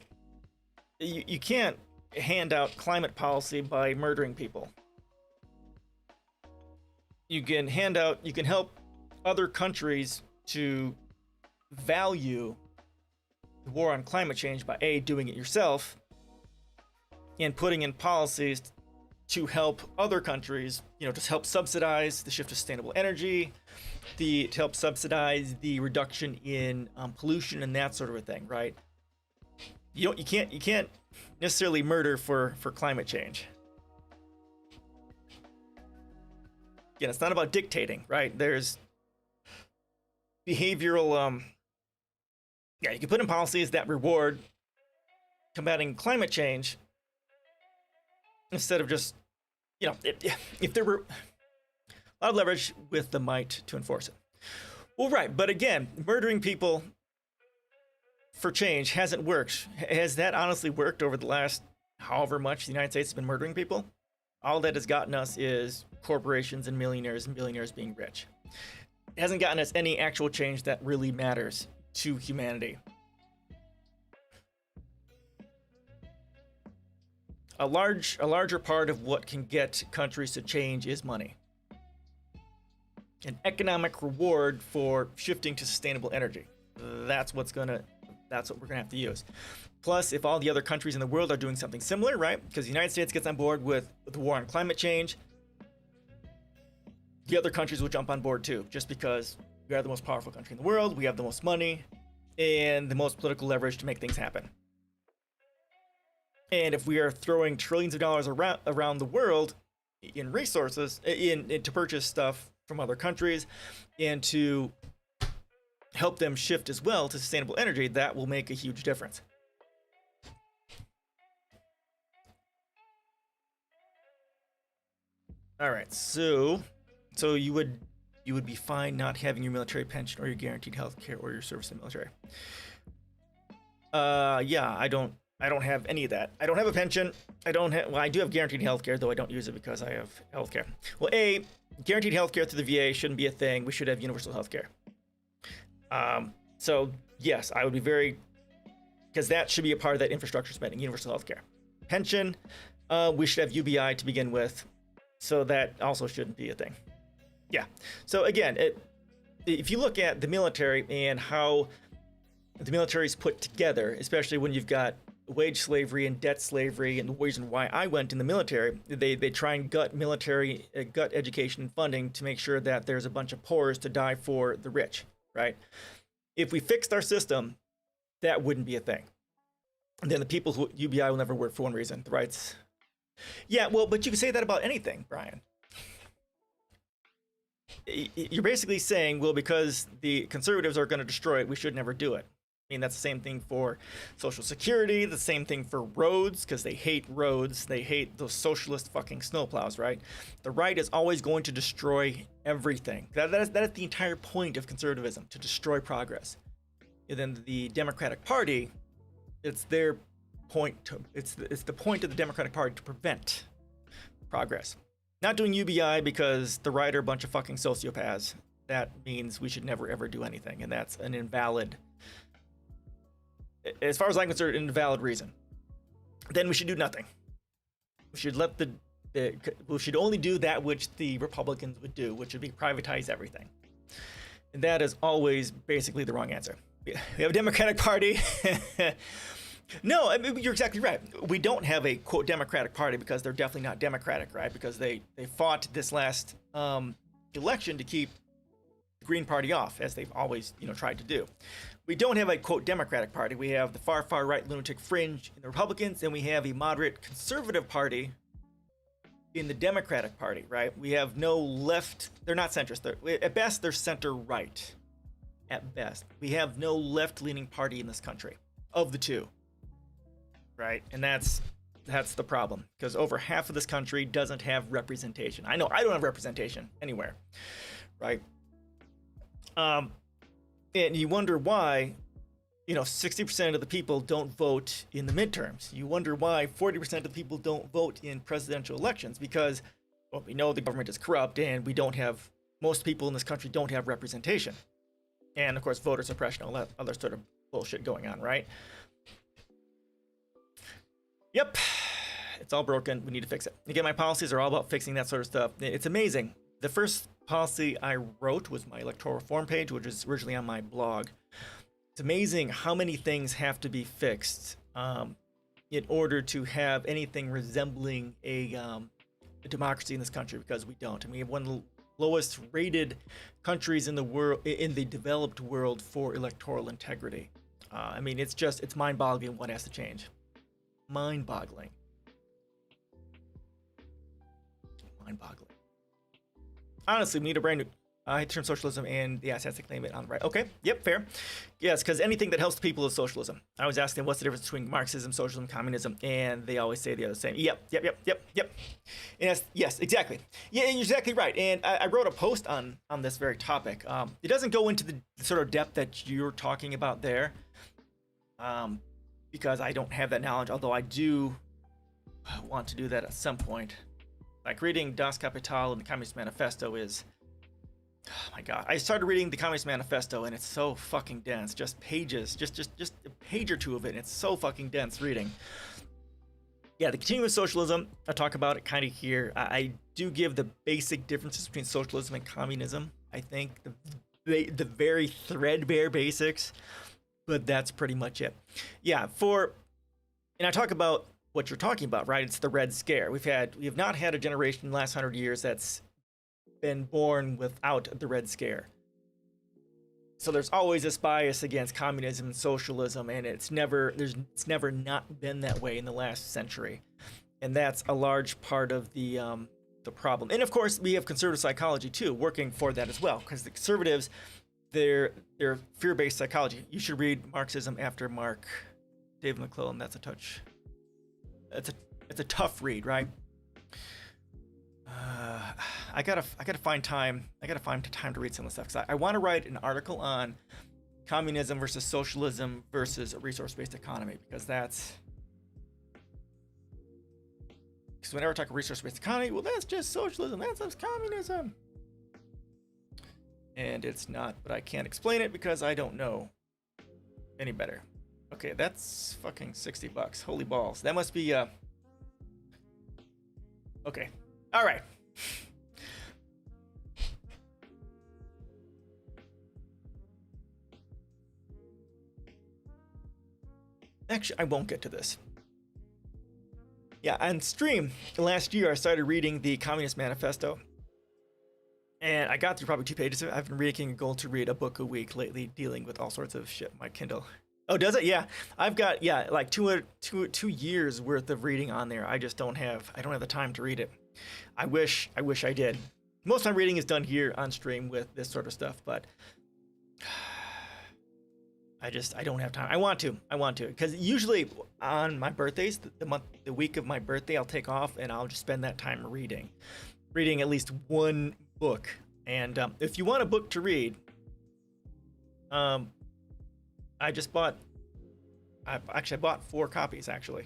you can't hand out climate policy by murdering people. You can help other countries to value the war on climate change by doing it yourself and putting in policies to help other countries, just help subsidize the shift to sustainable energy, to help subsidize the reduction in pollution and that sort of a thing, right? You can't necessarily murder for climate change. Again, it's not about dictating, right? There's behavioral, you can put in policies that reward combating climate change instead of just, if there were a lot of leverage with the might to enforce it. Well, right, but again, murdering people for change hasn't worked. Has that honestly worked over the last however much the United States has been murdering people? All that has gotten us is corporations and millionaires and billionaires being rich. It hasn't gotten us any actual change that really matters to humanity. A larger part of what can get countries to change is money. An economic reward for shifting to sustainable energy. That's what we're gonna have to use. Plus, if all the other countries in the world are doing something similar, right? Because the United States gets on board with the war on climate change, the other countries will jump on board too, just because we are the most powerful country in the world, we have the most money, and the most political leverage to make things happen. And if we are throwing trillions of dollars around the world in resources, to purchase stuff from other countries, and to help them shift as well to sustainable energy, that will make a huge difference. All right, so you would be fine not having your military pension or your guaranteed health care or your service in the military. Yeah, I don't have any of that. I don't have a pension. I do have guaranteed health care, though I don't use it because I have health care. Well, guaranteed health care through the VA shouldn't be a thing. We should have universal health care. So yes, I would be because that should be a part of that infrastructure spending, universal health care. Pension, we should have UBI to begin with, so that also shouldn't be a thing. Yeah, so again, if you look at the military and how the military is put together, especially when you've got wage slavery and debt slavery, and the reason why I went in the military, they try and gut education and funding to make sure that there's a bunch of poors to die for the rich, right? If we fixed our system, that wouldn't be a thing. And then the people who UBI will never work for one reason, the rights. Yeah, well, but you can say that about anything, Brian. You're basically saying, well, because the conservatives are going to destroy it, we should never do it. I mean, that's the same thing for Social Security, the same thing for roads, because they hate roads. They hate those socialist fucking snowplows, right? The right is always going to destroy everything. That is the entire point of conservatism, to destroy progress. And then the Democratic Party, it's their point it's the point of the Democratic Party to prevent progress. Not doing UBI because the right are a bunch of fucking sociopaths. That means we should never ever do anything, and that's an invalid, as far as I'm concerned, an invalid reason. Then we should do nothing. We should we should only do that which the Republicans would do, which would be privatize everything. And that is always basically the wrong answer. We have a Democratic Party. No, I mean, you're exactly right. We don't have a, quote, Democratic Party because they're definitely not Democratic, right? Because they fought this last election to keep the Green Party off, as they've always, tried to do. We don't have a, quote, Democratic Party. We have the far right lunatic fringe in the Republicans, and we have a moderate conservative party in the Democratic Party, right? We have no left. They're not centrist. At best, they're center-right. At best. We have no left-leaning party in this country, of the two. Right, and that's the problem, because over half of this country doesn't have representation. I know I don't have representation anywhere, right? And you wonder why, 60% of the people don't vote in the midterms. You wonder why 40% of the people don't vote in presidential elections, because, well, we know the government is corrupt and most people in this country don't have representation. And of course, voter suppression, all that other sort of bullshit going on, right? Yep. It's all broken. We need to fix it. Again, my policies are all about fixing that sort of stuff. It's amazing. The first policy I wrote was my electoral reform page, which was originally on my blog. It's amazing how many things have to be fixed in order to have anything resembling a democracy in this country, because we don't. And we have one of the lowest rated countries in the world, in the developed world, for electoral integrity. I mean, it's mind-boggling what has to change. Mind-boggling. Mind-boggling. Honestly, we need a brand new term socialism, and yes, has to claim it on the right. Okay, yep, fair. Yes, because anything that helps the people is socialism. I was asking what's the difference between Marxism, socialism, communism, and they always say the other same. Yep. And yes, exactly. Yeah, and you're exactly right. And I wrote a post on this very topic. It doesn't go into the sort of depth that you're talking about there, because I don't have that knowledge, although I do want to do that at some point. Like reading Das Kapital and the Communist Manifesto is, oh my god. I started reading the Communist Manifesto and it's so fucking dense. Just pages, just a page or two of it, and it's so fucking dense reading. Yeah, the continuous socialism, I talk about it kind of here. I do give the basic differences between socialism and communism. I think the very threadbare basics, but that's pretty much it. Yeah, and I talk about what you're talking about, right? It's the Red Scare. We have not had a generation in the last 100 years that's been born without the Red Scare. So there's always this bias against communism and socialism, and it's never not been that way in the last century. And that's a large part of the problem. And of course, we have conservative psychology too, working for that as well, because the conservatives, they're fear-based psychology. You should read Marxism after David McClellan. That's it's a tough read, right? I gotta find time. I gotta find time to read some of the stuff, because I want to write an article on communism versus socialism versus a resource-based economy, because whenever I talk about resource-based economy, well, that's just socialism. That's just communism, and it's not. But I can't explain it because I don't know any better. Okay, that's fucking $60. Holy balls. That must be okay. All right. Actually, I won't get to this. Yeah, on stream last year, I started reading the Communist Manifesto. And I got through probably 2 pages of it. I've been making a goal to read a book a week lately, dealing with all sorts of shit on my Kindle. Oh, does it? Yeah. I've got, like 2 years worth of reading on there. I don't have the time to read it. I wish I did. Most of my reading is done here on stream with this sort of stuff, but I don't have time. I want to, because usually on my birthdays, the week of my birthday, I'll take off and I'll just spend that time reading at least one book. And if you want a book to read, I bought 4 copies actually.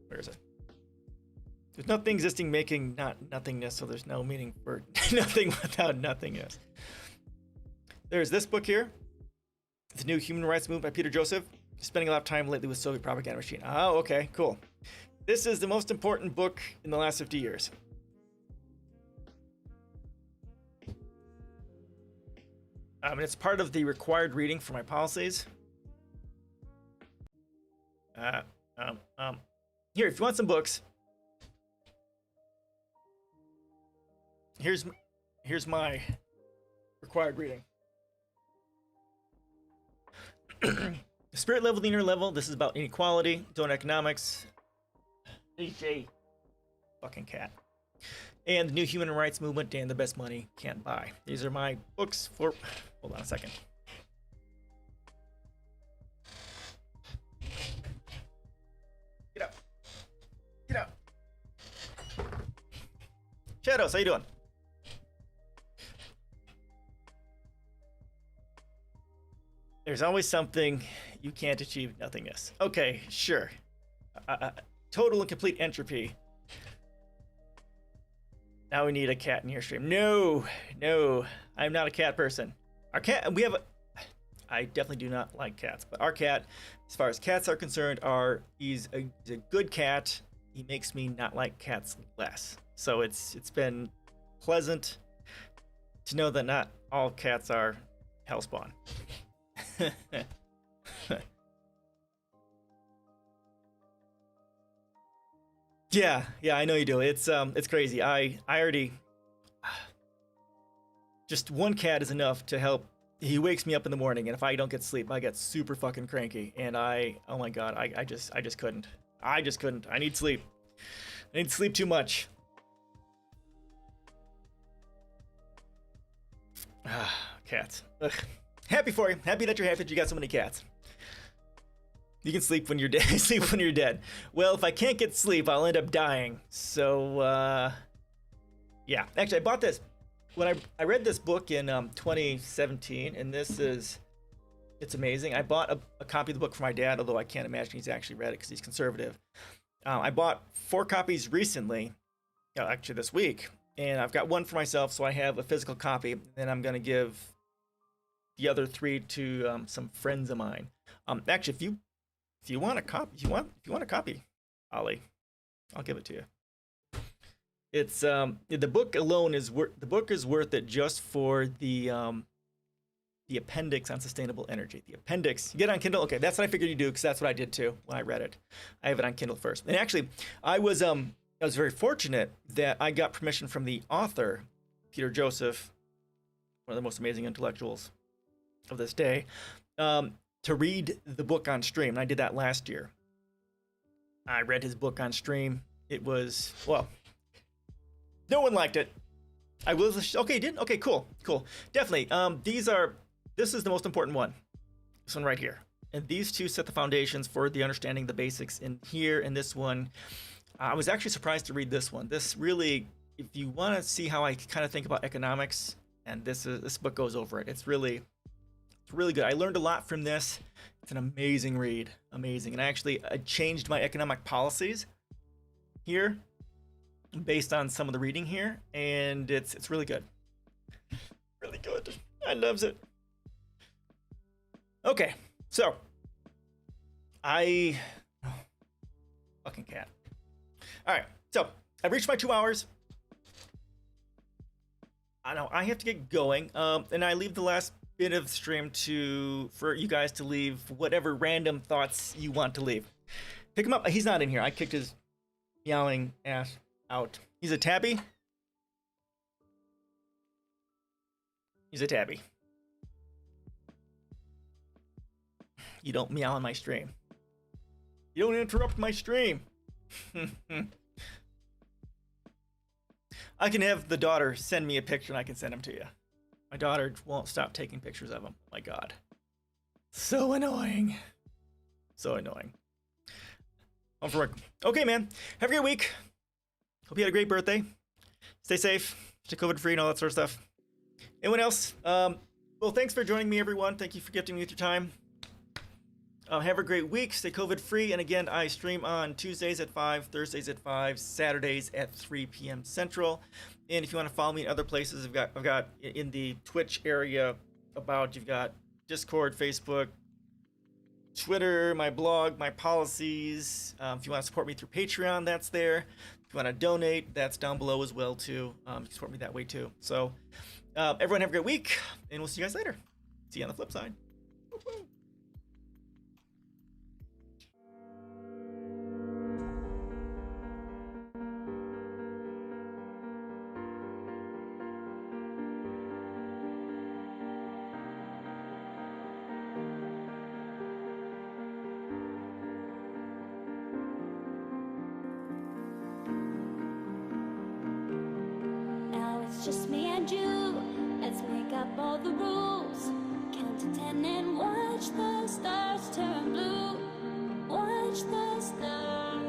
Where is it? There's nothing existing making not nothingness, so there's no meaning for nothing without nothingness. There's this book here. It's a New Human Rights Movement by Peter Joseph. Spending a lot of time lately with Soviet propaganda machine. Oh, okay, cool. This is the most important book in the last 50 years. And it's part of the required reading for my policies. Here, if you want some books, here's my required reading. Spirit level, the inner level. This is about inequality, donor economics. H.A. fucking cat. And the New Human Rights Movement and The Best Money Can't Buy. These are my books for... Hold on a second. Get up. Get up. Shadows, how you doing? There's always something you can't achieve nothingness. Okay, sure. Total and complete entropy. Now we need a cat in your stream. No, I'm not a cat person. Our cat, I definitely do not like cats, but our cat, as far as cats are concerned, he's a good cat. He makes me not like cats less. So it's been pleasant to know that not all cats are hellspawn. Yeah, I know you do. It's crazy. I already just one cat is enough to help. He wakes me up in the morning, and if I don't get sleep, I get super fucking cranky. And oh my god, I just couldn't. I just couldn't. I need sleep. I need sleep too much. Cats. Ugh. Happy for you. Happy that you're happy that you got so many cats. You can sleep when you're dead. Sleep when you're dead. Well, if I can't get sleep, I'll end up dying. So, yeah. Actually, I bought this when I read this book in 2017, and it's amazing. I bought a copy of the book for my dad, although I can't imagine he's actually read it because he's conservative. I bought 4 copies recently, actually this week, and I've got one for myself, so I have a physical copy, and I'm gonna give the other 3 to some friends of mine. Actually, if you want a copy, if you want a copy, Ollie, I'll give it to you. It's the book alone is worth it just for the appendix on sustainable energy. The appendix, you get it on Kindle. Okay, that's what I figured you'd do because that's what I did too when I read it. I have it on Kindle first. And actually, I was very fortunate that I got permission from the author, Peter Joseph, one of the most amazing intellectuals of this day, to read the book on stream. And I did that last year. I read his book on stream. It was, well, no one liked it. I was, okay, didn't? Okay, cool. Definitely. This is the most important one. This one right here. And these 2 set the foundations for the understanding the basics in here. And this one, I was actually surprised to read this one. This really, if you want to see how I kind of think about economics, and this book goes over it. It's really good. I learned a lot from this. It's an amazing read. Amazing. And I changed my economic policies here based on some of the reading here, and it's really good. Really good. I loves it. Okay, so fucking cat. All right, so I've reached my 2 hours. I know I have to get going, and I leave the last bit of the stream for you guys to leave whatever random thoughts you want to leave. Pick him up. He's not in here. I kicked his meowing ass out. He's a tabby. He's a tabby. You don't meow on my stream. You don't interrupt my stream. I can have the daughter send me a picture and I can send him to you. My daughter won't stop taking pictures of him. Oh my god. So annoying. So annoying. On for work. Okay, man. Have a great week. Hope you had a great birthday. Stay safe. Stay COVID free and all that sort of stuff. Anyone else? Well, thanks for joining me, everyone. Thank you for gifting me with your time. Have a great week. Stay COVID free. And again, I stream on Tuesdays at 5, Thursdays at 5, Saturdays at 3 p.m. Central. And if you want to follow me in other places, I've got in the Twitch area you've got Discord, Facebook, Twitter, my blog, my policies. If you want to support me through Patreon, that's there. If you want to donate, that's down below as well too. You can support me that way too. So everyone have a great week, and we'll see you guys later. See you on the flip side. Woo-hoo. Just me and you, let's make up all the rules. Count to 10 and watch the stars turn blue. Watch the stars.